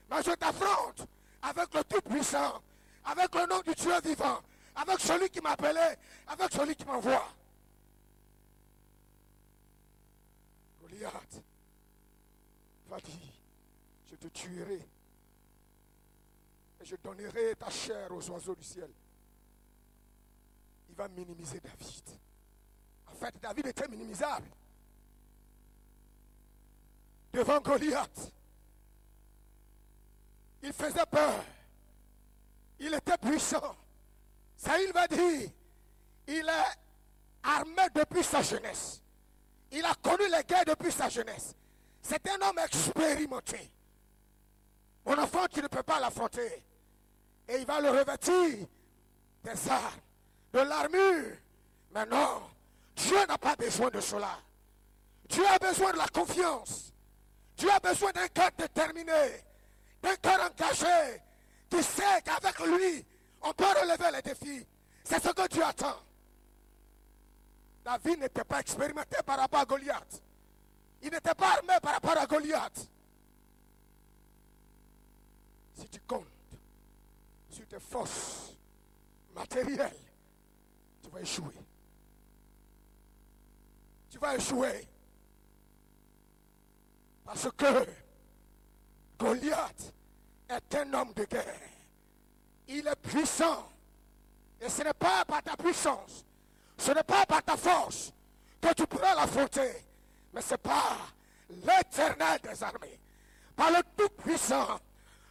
mais je t'affronte avec le Tout-Puissant, avec le nom du Dieu vivant, avec celui qui m'a appelé, avec celui qui m'envoie. Goliath va dire, je te tuerai et je donnerai ta chair aux oiseaux du ciel. Il va minimiser David. En fait, David était minimisable. Devant Goliath, il faisait peur. Il était puissant. Saül va dire, il est armé depuis sa jeunesse. Il a connu les guerres depuis sa jeunesse. C'est un homme expérimenté. Mon enfant, tu ne peux pas l'affronter. Et il va le revêtir des armes, de l'armure. Mais non, Dieu n'a pas besoin de cela. Dieu a besoin de la confiance. Dieu a besoin d'un cœur déterminé, d'un cœur engagé, qui sait qu'avec lui, on peut relever les défis. C'est ce que Dieu attend. David n'était pas expérimenté par rapport à Goliath. Il n'était pas armé par rapport à Goliath. Si tu comptes sur tes forces matérielles, tu vas échouer. Tu vas échouer. Parce que Goliath est un homme de guerre. Il est puissant. Et ce n'est pas par ta puissance, ce n'est pas par ta force que tu pourras l'affronter. Mais c'est par l'Éternel des armées, par le Tout-Puissant,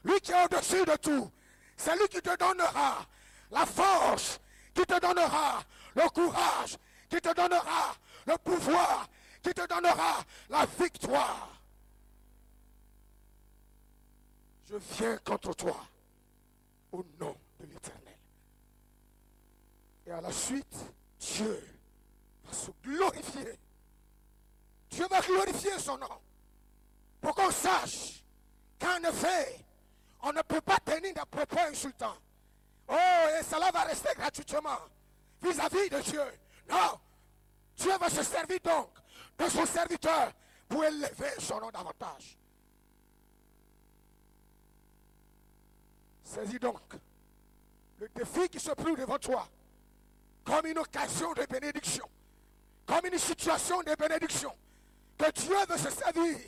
lui qui est au-dessus de tout. C'est lui qui te donnera la force, qui te donnera le courage, qui te donnera le pouvoir, qui te donnera la victoire. Je viens contre toi au nom de l'Éternel. Et à la suite, Dieu va se glorifier. Dieu va glorifier son nom. Pour qu'on sache qu'en effet, on ne peut pas tenir des propos insultants. Oh, et cela va rester gratuitement vis-à-vis de Dieu. Non. Dieu va se servir donc de son serviteur pour élever son nom davantage. Saisis donc le défi qui se trouve devant toi comme une occasion de bénédiction, comme une situation de bénédiction, que Dieu veut se servir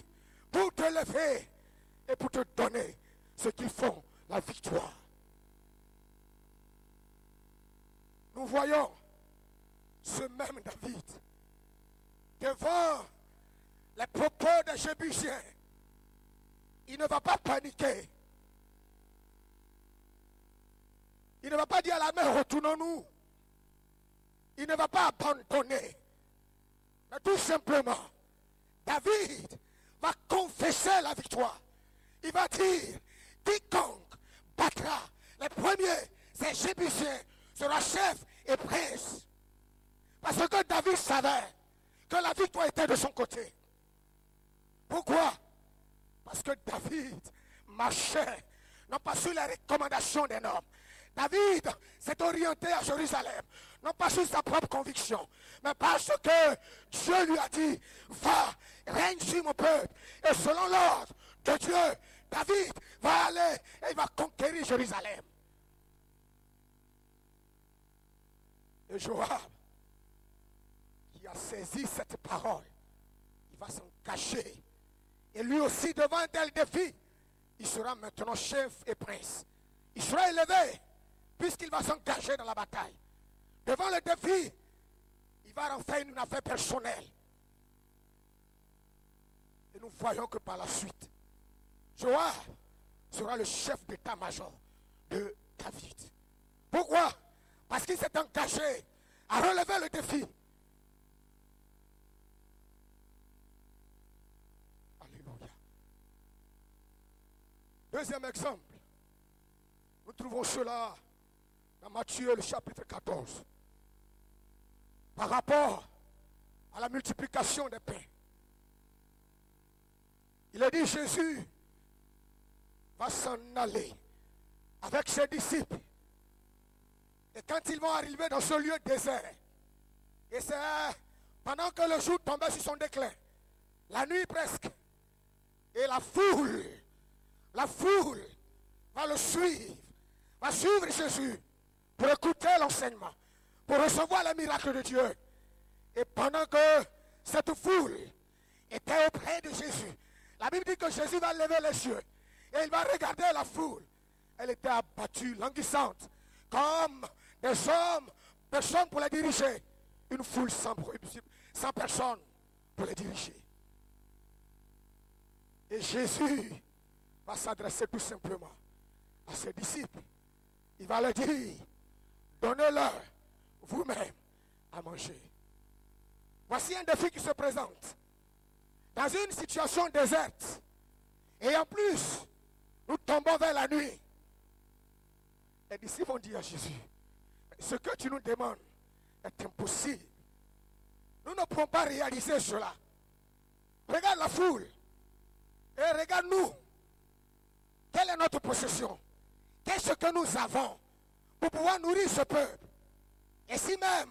pour te lever et pour te donner ce qu'il faut, la victoire. Nous voyons ce même David devant les propos des Jébusiens. Il ne va pas paniquer. Il ne va pas dire à la main, retournons-nous. Il ne va pas abandonner. Mais tout simplement, David va confesser la victoire. Il va dire, quiconque battra les premiers, ces Jébusiens, sera chef et prince. Parce que David savait que la victoire était de son côté. Pourquoi? Parce que David marchait, non pas sur les recommandations d'un homme. David s'est orienté à Jérusalem, non pas sur sa propre conviction, mais parce que Dieu lui a dit, va, règne sur mon peuple. Et selon l'ordre de Dieu, David va aller et il va conquérir Jérusalem. Et Joab, qui a saisi cette parole, il va s'engager. Et lui aussi, devant un tel défi, il sera maintenant chef et prince. Il sera élevé, puisqu'il va s'engager dans la bataille. Devant le défi, il va en faire une affaire personnelle. nous voyons que par la suite, Joab sera le chef d'état-major de David. Pourquoi? Parce qu'il s'est engagé à relever le défi. Alléluia. Deuxième exemple, nous trouvons cela dans Matthieu le chapitre 14. Par rapport à la multiplication des pains. Il a dit Jésus va s'en aller avec ses disciples. Et quand ils vont arriver dans ce lieu désert, et c'est pendant que le jour tombait sur son déclin, la nuit presque, et la foule va le suivre, va suivre Jésus pour écouter l'enseignement, pour recevoir le miracle de Dieu. Et pendant que cette foule était auprès de Jésus, la Bible dit que Jésus va lever les yeux et il va regarder la foule. Elle était abattue, languissante, comme des hommes, personne pour les diriger. Une foule sans personne pour les diriger. Et Jésus va s'adresser tout simplement à ses disciples. Il va leur dire, donnez-leur vous-même à manger. Voici un défi qui se présente. Dans une situation déserte, et en plus, nous tombons vers la nuit. Les disciples vont dire à Jésus, ce que tu nous demandes est impossible. Nous ne pouvons pas réaliser cela. Regarde la foule et regarde-nous. Quelle est notre possession? Qu'est-ce que nous avons pour pouvoir nourrir ce peuple? Et si même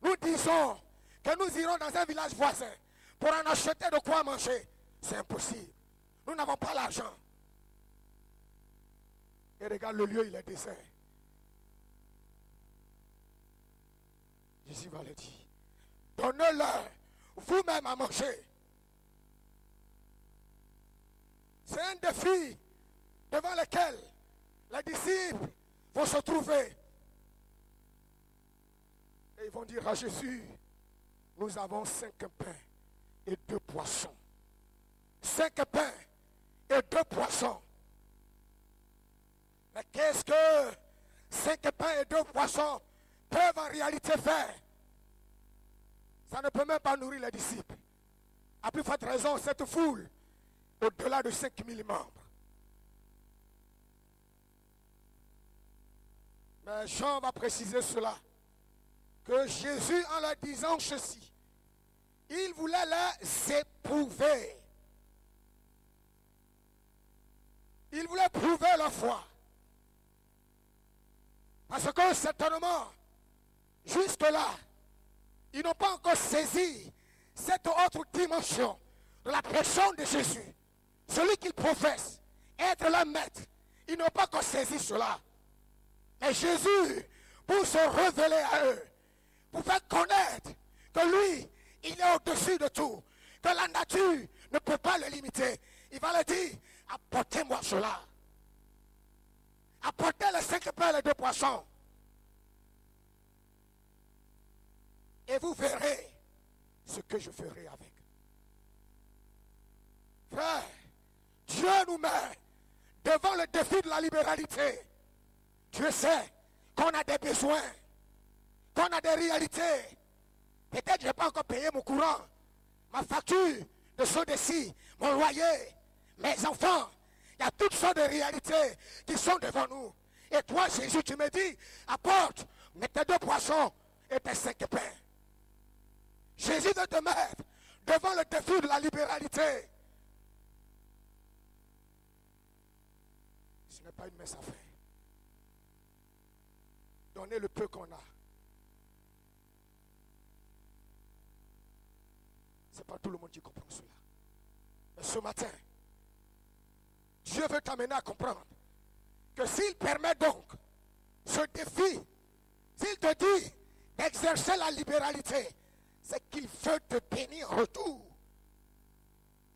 nous disons que nous irons dans un village voisin pour en acheter de quoi manger, c'est impossible. Nous n'avons pas l'argent. Et regarde le lieu, il est désert. Jésus va le dire. Donnez-leur vous-même à manger. C'est un défi devant lequel les disciples vont se trouver. Et ils vont dire à Jésus, nous avons 5 pains et 2 poissons. 5 pains et 2 poissons. Mais qu'est-ce que 5 pains et 2 poissons peuvent en réalité faire? Ça ne peut même pas nourrir les disciples. À plus forte raison, cette foule, au-delà de 5000 membres. Mais Jean va préciser cela, que Jésus, en leur disant ceci, il voulait les éprouver. Il voulait prouver leur foi. Parce que certainement, jusque-là, ils n'ont pas encore saisi cette autre dimension de la personne de Jésus. Celui qu'ils professent être leur maître, ils n'ont pas encore saisi cela. Mais Jésus, pour se révéler à eux, pour faire connaître que lui, il est au-dessus de tout, que la nature ne peut pas le limiter, il va leur dire, apportez-moi cela. Apportez les 5 pains et les 2 poissons. Et vous verrez ce que je ferai avec. Frère, Dieu nous met devant le défi de la libéralité. Dieu sait qu'on a des besoins, qu'on a des réalités. Peut-être que je n'ai pas encore payé mon courant, ma facture de ce d'ici, mon loyer, mes enfants. Il y a toutes sortes de réalités qui sont devant nous. Et toi, Jésus, tu me dis, apporte tes 2 poissons et tes 5 pains. Jésus veut te mettre devant le défi de la libéralité. Ce n'est pas une mince affaire. Donner le peu qu'on a. Ce n'est pas tout le monde qui comprend cela. Mais ce matin, Dieu veut t'amener à comprendre que s'il permet donc ce défi, s'il te dit d'exercer la libéralité, c'est qu'il veut te bénir en retour.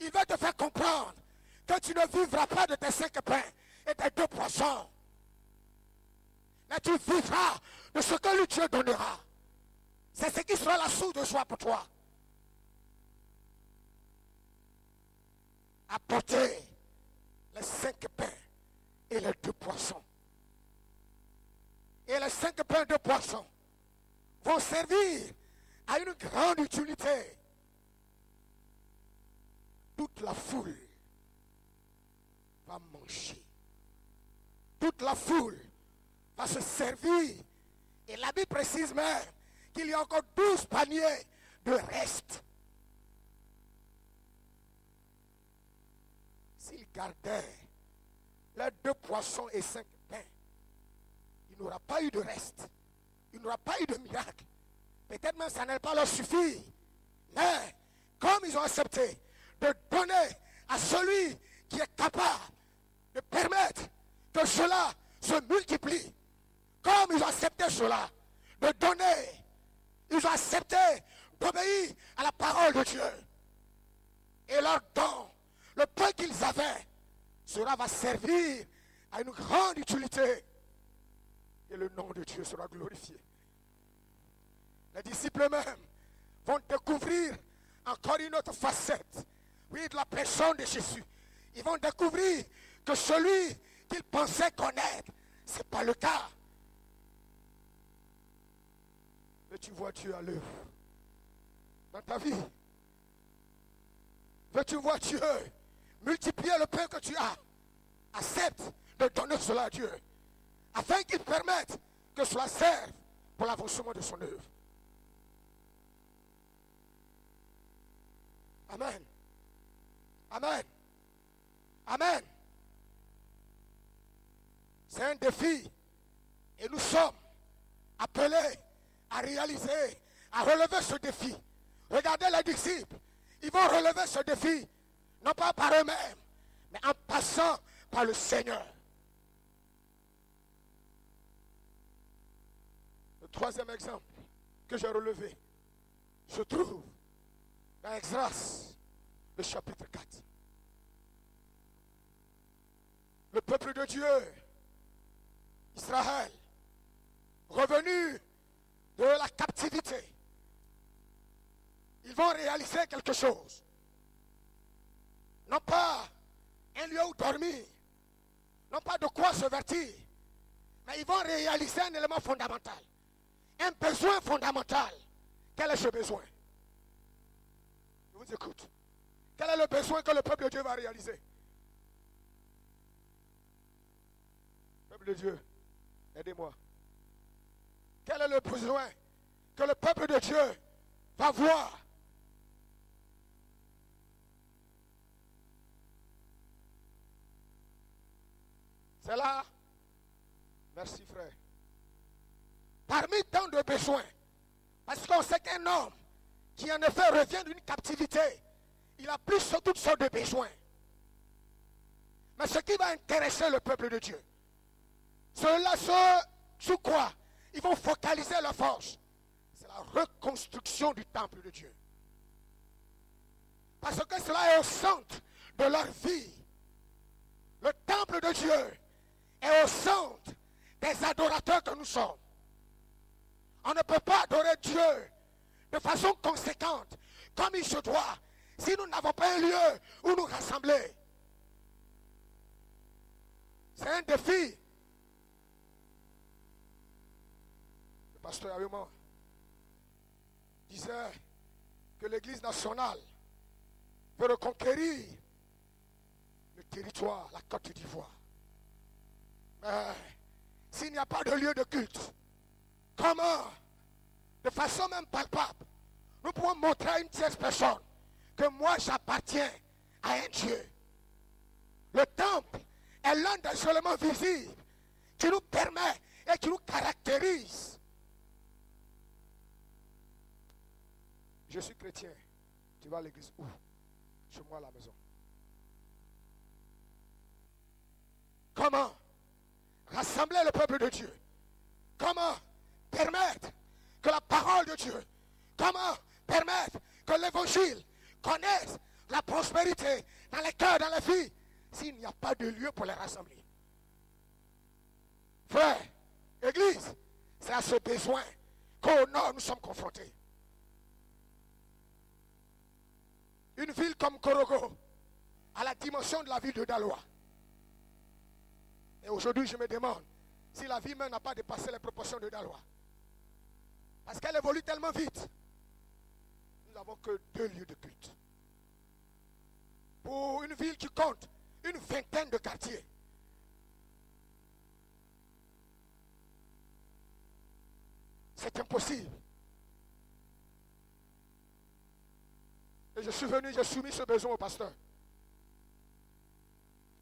Il veut te faire comprendre que tu ne vivras pas de tes 5 pains et tes 2 poissons. Mais tu vivras de ce que lui Dieu donnera. C'est ce qui sera la source de joie pour toi. apporté les 5 pains et les 2 poissons. Et les 5 pains et 2 poissons vont servir à une grande utilité. Toute la foule va manger. Toute la foule va se servir. Et la Bible précise même qu'il y a encore 12 paniers de reste. S'il gardait les 2 poissons et 5 pains, il n'aura pas eu de reste. Il n'aura pas eu de miracle. Peut-être même ça n'allait pas leur suffire. Mais comme ils ont accepté de donner à celui qui est capable de permettre que cela se multiplie, comme ils ont accepté cela, de donner, ils ont accepté d'obéir à la parole de Dieu. Et leur don, le peu qu'ils avaient, cela va servir à une grande utilité. Et le nom de Dieu sera glorifié. Les disciples même vont découvrir encore une autre facette, oui, de la personne de Jésus. Ils vont découvrir que celui qu'ils pensaient connaître, ce n'est pas le cas. Mais tu vois Dieu à l'œuvre dans ta vie. Veux-tu voir Dieu multiplier le pain que tu as? Accepte de donner cela à Dieu, afin qu'il permette que cela serve pour l'avancement de son œuvre. Amen. Amen. Amen. C'est un défi. Et nous sommes appelés à réaliser, à relever ce défi. Regardez les disciples. Ils vont relever ce défi, non pas par eux-mêmes, mais en passant par le Seigneur. Le 3e exemple que j'ai relevé se trouve dans Exodus, le chapitre 4. Le peuple de Dieu, Israël, revenu de la captivité, ils vont réaliser quelque chose. Non pas un lieu où dormir, non pas de quoi se vertir, mais ils vont réaliser un élément fondamental, un besoin fondamental. Quel est ce besoin? Je vous écoute. Quel est le besoin que le peuple de Dieu va réaliser? Peuple de Dieu, aidez-moi. Quel est le besoin que le peuple de Dieu va voir? C'est là. Merci frère. Parmi tant de besoins, parce qu'on sait qu'un homme qui en effet revient d'une captivité, il a plus toutes sortes de besoins. Mais ce qui va intéresser le peuple de Dieu, cela sur quoi ils vont focaliser leur force, c'est la reconstruction du temple de Dieu. Parce que cela est au centre de leur vie. Le temple de Dieu est au centre des adorateurs que nous sommes. On ne peut pas adorer Dieu de façon conséquente, comme il se doit, si nous n'avons pas un lieu où nous rassembler. C'est un défi. Le pasteur Ayuma disait que l'Église nationale veut reconquérir le territoire, la Côte d'Ivoire. Mais s'il n'y a pas de lieu de culte, comment, de façon même palpable, nous pouvons montrer à une tierce personne que moi j'appartiens à un Dieu? Le temple est l'un des éléments visibles qui nous permet et qui nous caractérise. Je suis chrétien. Tu vas à l'église où? Chez moi à la maison. Comment rassembler le peuple de Dieu? Comment permettre que la parole de Dieu, comment permettre que l'évangile connaisse la prospérité dans les cœurs, dans les vies, s'il n'y a pas de lieu pour les rassembler? Frère, Église, c'est à ce besoin qu'au nord nous sommes confrontés. Une ville comme Korogo à la dimension de la ville de Daloa. Et aujourd'hui, je me demande si la ville même n'a pas dépassé les proportions de Daloa. Parce qu'elle évolue tellement vite. Nous n'avons que 2 lieux de culte. Pour une ville qui compte une vingtaine de quartiers. C'est impossible. Et je suis venu, j'ai soumis ce besoin au pasteur.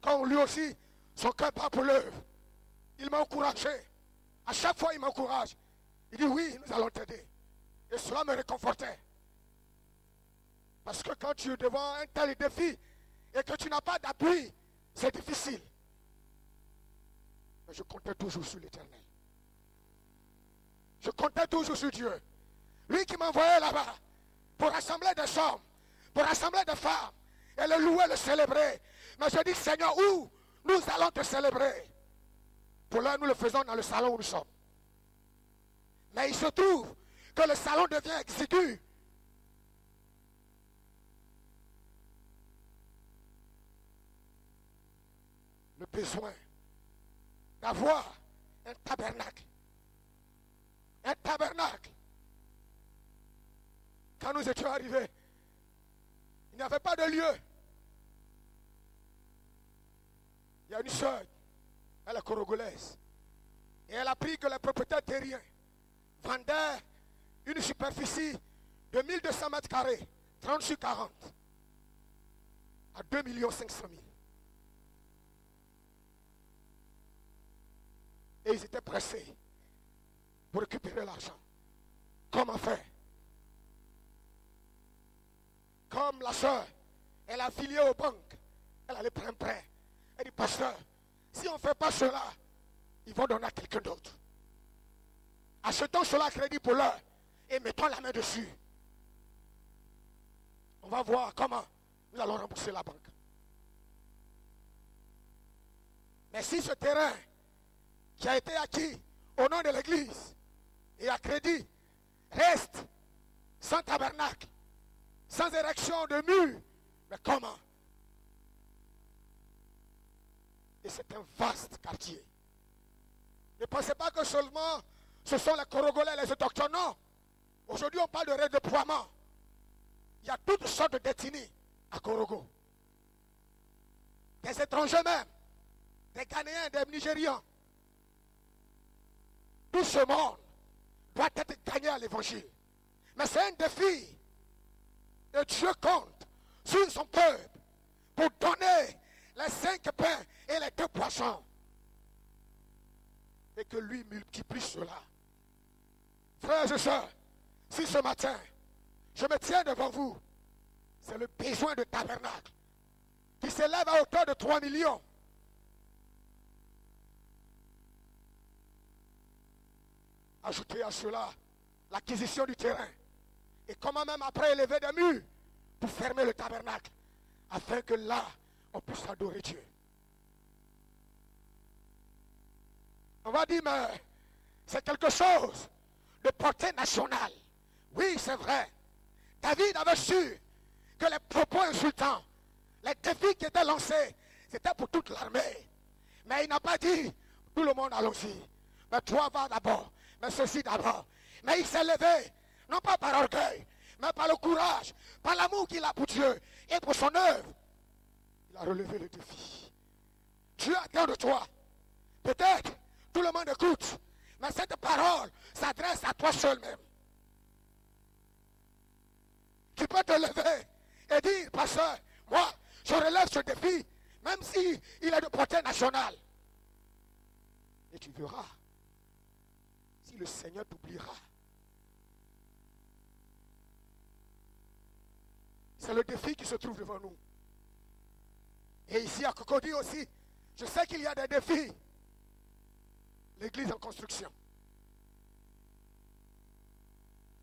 Quand lui aussi, son cœur bat pour l'œuvre, il m'a encouragé. À chaque fois, il m'encourage. Il dit oui, nous allons t'aider. Et cela me réconfortait. Parce que quand tu es devant un tel défi et que tu n'as pas d'appui, c'est difficile. Mais je comptais toujours sur l'Éternel. Je comptais toujours sur Dieu. Lui qui m'envoyait là-bas pour rassembler des hommes, pour rassembler des femmes, et le louer, le célébrer. Mais je dis, Seigneur, où nous allons te célébrer? Pour l'heure, nous le faisons dans le salon où nous sommes. Mais il se trouve que le salon devient exigu. Le besoin d'avoir un tabernacle. Un tabernacle. Quand nous étions arrivés, il n'y avait pas de lieu. Il y a une soeur, elle est corogolaise. Et elle a appris que les propriétaires terriens vendaient une superficie de 1200 mètres carrés, 30 sur 40, à 2 500 000. Et ils étaient pressés pour récupérer l'argent. Comment faire? Comme la soeur, elle a affilié aux banques, elle allait prendre un prêt. Elle dit, pasteur, si on ne fait pas cela, ils vont donner à quelqu'un d'autre. Achetons cela à crédit pour l'heure et mettons la main dessus. On va voir comment nous allons rembourser la banque. Mais si ce terrain qui a été acquis au nom de l'église et à crédit reste sans tabernacle, sans érection de mur, mais comment? Et c'est un vaste quartier. Ne pensez pas que seulement ce sont les Corogolais, les autochtones, non. Aujourd'hui, on parle de redéploiement. Il y a toutes sortes de détenus à Korogo. Des étrangers même, des Ghanéens, des Nigérians. Tout ce monde doit être gagné à l'évangile. Mais c'est un défi. Et Dieu compte sur son peuple pour donner les 5 pains et les 2 poissons. Et que lui multiplie cela. Frères et sœurs, si ce matin, je me tiens devant vous, c'est le besoin de tabernacle qui s'élève à hauteur de 3 millions. Ajoutez à cela l'acquisition du terrain. Et comment même après élever des murs pour fermer le tabernacle, afin que là, on puisse adorer Dieu. On va dire, mais c'est quelque chose de portée nationale. Oui, c'est vrai. David avait su que les propos insultants, les défis qui étaient lancés, c'était pour toute l'armée. Mais il n'a pas dit, tout le monde allons-y. Mais toi va d'abord, mais ceci d'abord. Mais il s'est levé, non pas par orgueil, mais par le courage, par l'amour qu'il a pour Dieu et pour son œuvre. Il a relevé le défi. Dieu attend de toi. Peut-être, tout le monde écoute, mais cette parole s'adresse à toi seul même. Tu peux te lever et dire, pasteur, moi, je relève ce défi, même si il est de portée nationale. Et tu verras si le Seigneur t'oubliera. C'est le défi qui se trouve devant nous. Et ici à Cocody aussi, je sais qu'il y a des défis. L'église en construction.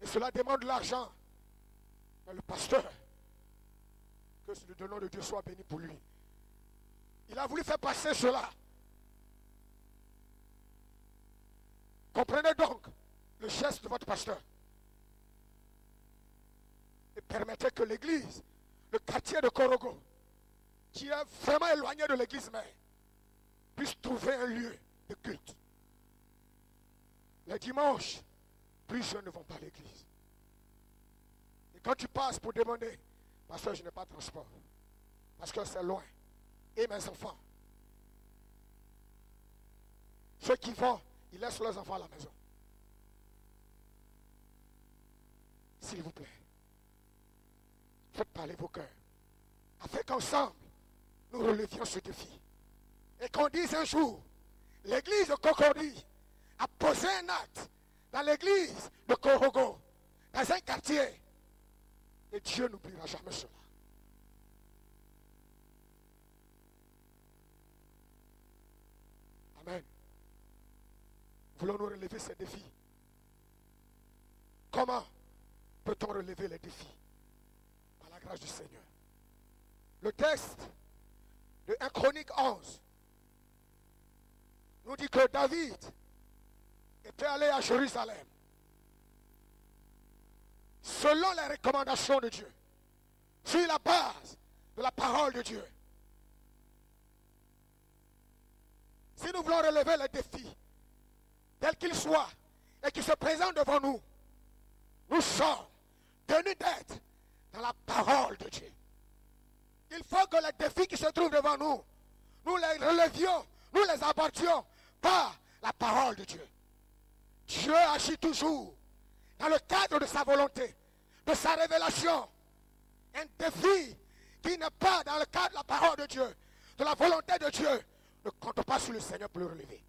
Et cela demande de l'argent. Mais le pasteur, que le nom de Dieu soit béni pour lui, il a voulu faire passer cela. Comprenez donc le geste de votre pasteur. Et permettez que l'église, le quartier de Korogo, qui est vraiment éloigné de l'église mère puisse trouver un lieu de culte. Les dimanches, plus jeunes ne vont pas à l'église. Et quand tu passes pour demander, pasteur, je n'ai pas de transport, parce que c'est loin, et mes enfants, ceux qui vont, ils laissent leurs enfants à la maison. S'il vous plaît, faites parler vos cœurs, afin qu'ensemble, nous relevions ce défi. Et qu'on dise un jour, l'église de Cocody a posé un acte dans l'église de Korogo, dans un quartier. Et Dieu n'oubliera jamais cela. Amen. Voulons-nous relever ces défis? Comment peut-on relever les défis? Par la grâce du Seigneur. Le texte de 1 Chronique 11 nous dit que David était allé à Jérusalem selon les recommandations de Dieu, sur la base de la parole de Dieu. Si nous voulons relever les défis, tels qu'ils soient, et qui se présentent devant nous, nous sommes tenus d'être dans la parole de Dieu. Il faut que les défis qui se trouvent devant nous, nous les relevions, nous les abordions par la parole de Dieu. Dieu agit toujours dans le cadre de sa volonté, de sa révélation. Un défi qui n'est pas dans le cadre de la parole de Dieu, de la volonté de Dieu, ne compte pas sur le Seigneur pour le relever.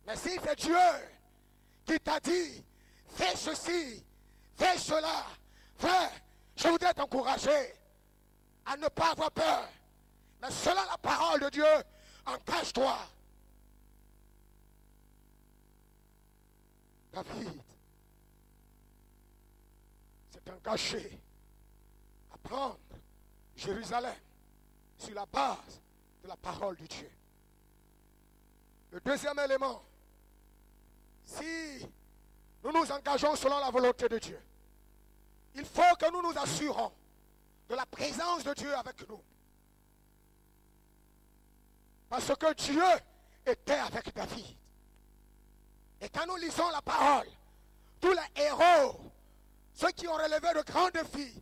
Mais si c'est Dieu qui t'a dit, fais ceci, fais cela, frère, je voudrais t'encourager à ne pas avoir peur. Mais selon la parole de Dieu, engage-toi. David s'est engagé à prendre Jérusalem sur la base de la parole de Dieu. Le deuxième élément, si nous nous engageons selon la volonté de Dieu, il faut que nous nous assurons de la présence de Dieu avec nous. Parce que Dieu était avec David. Et quand nous lisons la parole, tous les héros, ceux qui ont relevé de grands défis,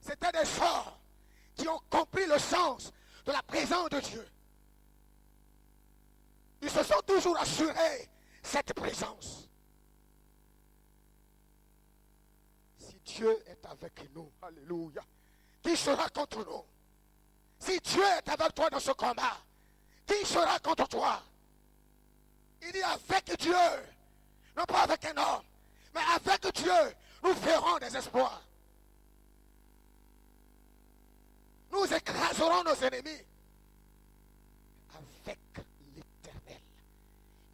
c'était des gens qui ont compris le sens de la présence de Dieu. Ils se sont toujours assurés cette présence. Si Dieu est avec nous, alléluia, qui sera contre nous? Si Dieu est avec toi dans ce combat, qui sera contre toi? Il dit avec Dieu, non pas avec un homme, mais avec Dieu, nous ferons des exploits. Nous écraserons nos ennemis. Avec l'Éternel.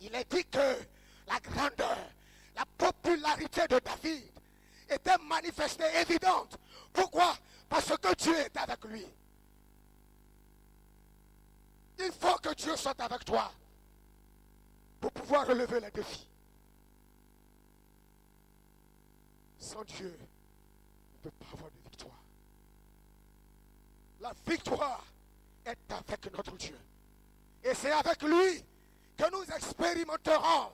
Il est dit que la grandeur, la popularité de David était manifestée, évidente. Pourquoi? Parce que Dieu est avec lui. Il faut que Dieu soit avec toi pour pouvoir relever les défis. Sans Dieu, on ne peut pas avoir de victoire. La victoire est avec notre Dieu. Et c'est avec lui que nous expérimenterons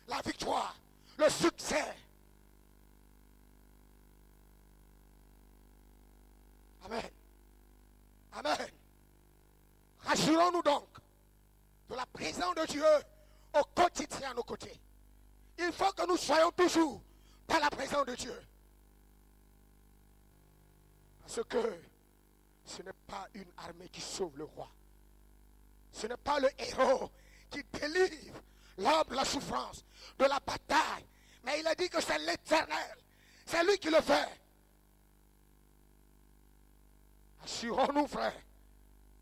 la victoire, le succès. Amen. Amen. Rassurons-nous donc de la présence de Dieu au quotidien à nos côtés. Il faut que nous soyons toujours dans la présence de Dieu. Parce que ce n'est pas une armée qui sauve le roi. Ce n'est pas le héros qui délivre l'homme de la souffrance, de la bataille. Mais il a dit que c'est l'Éternel. C'est lui qui le fait. Assurons-nous, frères,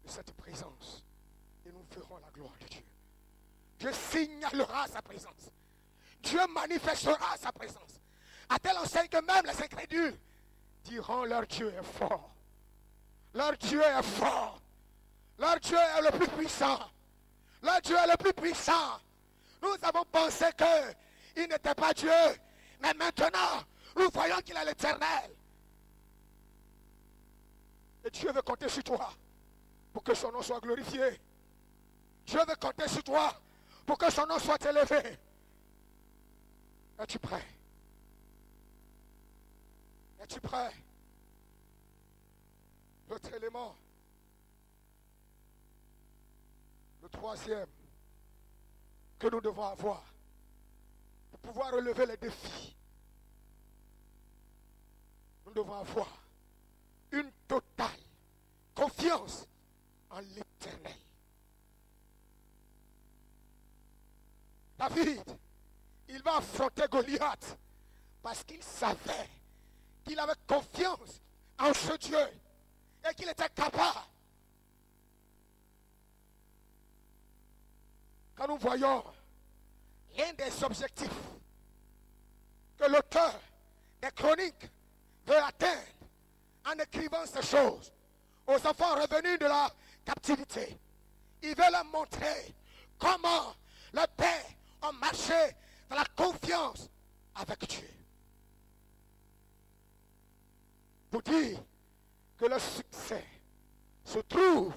de cette présence. Et nous ferons la gloire de Dieu. Dieu signalera sa présence. Dieu manifestera sa présence. À telle enseigne que même les incrédules diront leur Dieu est fort. Leur Dieu est fort. Leur Dieu est le plus puissant. Leur Dieu est le plus puissant. Nous avons pensé qu'il n'était pas Dieu. Mais maintenant, nous voyons qu'il est l'Éternel. Et Dieu veut compter sur toi pour que son nom soit glorifié. Dieu veut compter sur toi pour que son nom soit élevé. Es-tu prêt? Es-tu prêt? L'autre élément, le troisième que nous devons avoir pour pouvoir relever les défis, nous devons avoir une totale confiance en l'Éternel. David, il va affronter Goliath parce qu'il savait qu'il avait confiance en ce Dieu et qu'il était capable. Quand nous voyons l'un des objectifs que l'auteur des Chroniques veut atteindre en écrivant ces choses aux enfants revenus de la captivité, il veut leur montrer comment le père ont marché dans la confiance avec Dieu. Pour dire que le succès se trouve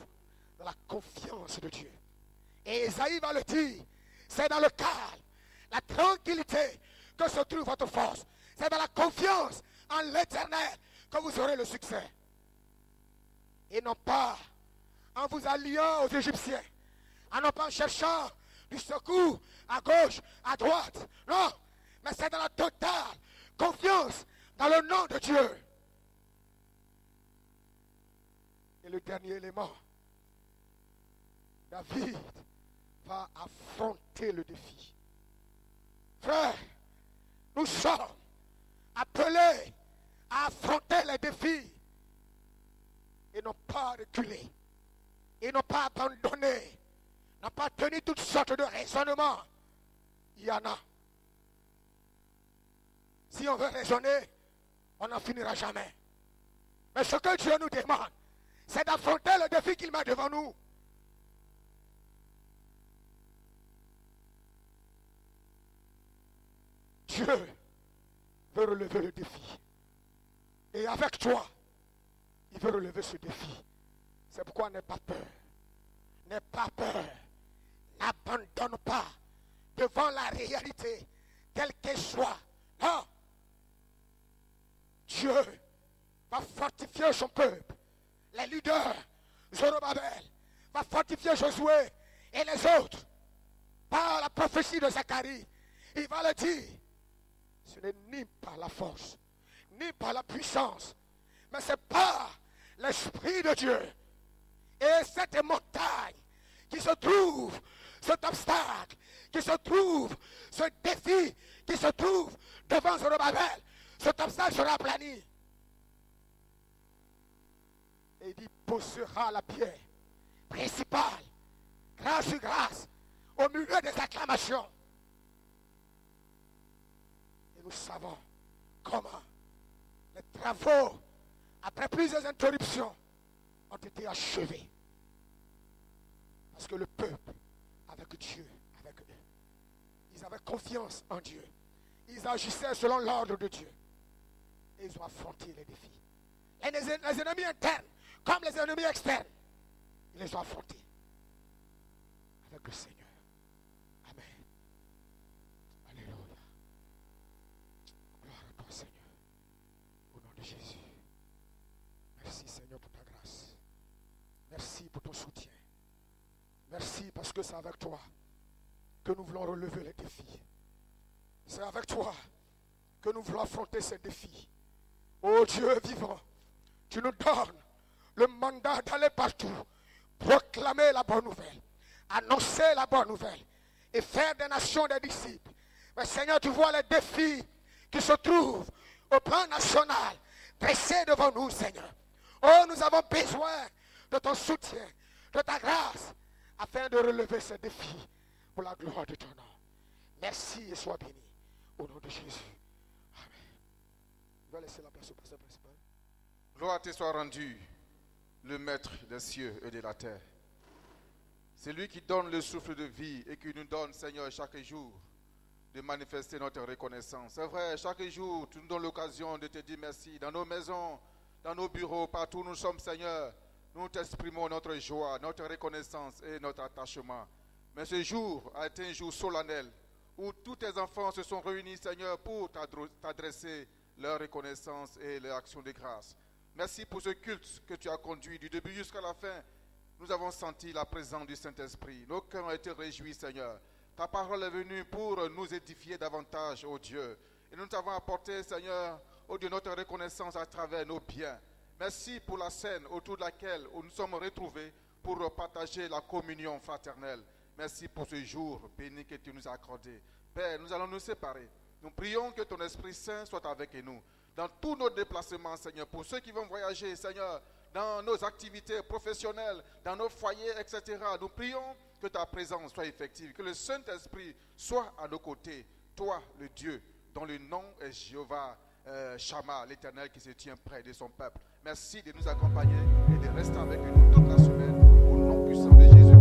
dans la confiance de Dieu. Et Isaïe va le dire, c'est dans le calme, la tranquillité que se trouve votre force. C'est dans la confiance en l'Éternel que vous aurez le succès. Et non pas en vous alliant aux Égyptiens, non pas en cherchant du secours à gauche, à droite. Non, mais c'est dans la totale confiance dans le nom de Dieu. Et le dernier élément, David va affronter le défi. Frère, nous sommes appelés à affronter les défis et non pas reculer, et non pas abandonner, non pas tenir toutes sortes de raisonnements. Il y en a. Si on veut raisonner, on n'en finira jamais. Mais ce que Dieu nous demande, c'est d'affronter le défi qu'il met devant nous. Dieu veut relever le défi. Et avec toi, il veut relever ce défi. C'est pourquoi n'aie pas peur. N'aie pas peur. N'abandonne pas devant la réalité, quelle qu'elle soit. Non. Dieu va fortifier son peuple. Les leaders, Zorobabel, va fortifier Josué et les autres. Par la prophétie de Zacharie, il va le dire. Ce n'est ni par la force, ni par la puissance, mais c'est par l'Esprit de Dieu. Et cette montagne qui se trouve, cet obstacle qui se trouve, ce défi qui se trouve devant Zorobabel, cet obstacle sera aplani. Et il dit, posera la pierre principale, grâce sur grâce, au milieu des acclamations. Et nous savons comment les travaux, après plusieurs interruptions, ont été achevés. Parce que le peuple, avec Dieu, avec eux, ils avaient confiance en Dieu. Ils agissaient selon l'ordre de Dieu. Et ils ont affronté les défis. Et les ennemis internes, comme les ennemis externes, ils les ont affrontés avec le Seigneur. Amen. Alléluia. Gloire à toi, Seigneur. Au nom de Jésus. Merci, Seigneur, pour ta grâce. Merci pour ton soutien. Merci parce que c'est avec toi que nous voulons relever les défis. C'est avec toi que nous voulons affronter ces défis. Oh Dieu vivant, tu nous donnes le mandat d'aller partout, proclamer la bonne nouvelle, annoncer la bonne nouvelle et faire des nations des disciples. Mais Seigneur, tu vois les défis qui se trouvent au plan national, dressés devant nous, Seigneur. Oh, nous avons besoin de ton soutien, de ta grâce, afin de relever ces défis pour la gloire de ton nom. Merci et sois béni. Au nom de Jésus. Amen. Je vais laisser la place au pasteur principal. Gloire te soit rendue, le maître des cieux et de la terre. C'est lui qui donne le souffle de vie et qui nous donne, Seigneur, chaque jour de manifester notre reconnaissance. C'est vrai, chaque jour, tu nous donnes l'occasion de te dire merci dans nos maisons, dans nos bureaux, partout où nous sommes, Seigneur, nous t'exprimons notre joie, notre reconnaissance et notre attachement. Mais ce jour a été un jour solennel où tous tes enfants se sont réunis, Seigneur, pour t'adresser leur reconnaissance et leur action de grâce. Merci pour ce culte que tu as conduit du début jusqu'à la fin. Nous avons senti la présence du Saint-Esprit. Nos cœurs ont été réjouis, Seigneur. Ta parole est venue pour nous édifier davantage, ô Dieu. Et nous t'avons apporté, Seigneur, ô Dieu, notre reconnaissance à travers nos biens. Merci pour la scène autour de laquelle nous sommes retrouvés pour partager la communion fraternelle. Merci pour ce jour béni que tu nous as accordé. Père, nous allons nous séparer. Nous prions que ton Esprit Saint soit avec nous. Dans tous nos déplacements, Seigneur, pour ceux qui vont voyager, Seigneur, dans nos activités professionnelles, dans nos foyers, etc. Nous prions que ta présence soit effective, que le Saint-Esprit soit à nos côtés. Toi, le Dieu, dont le nom est Jéhovah Shammah, l'Éternel qui se tient près de son peuple. Merci de nous accompagner et de rester avec nous toute la semaine, au nom puissant de Jésus.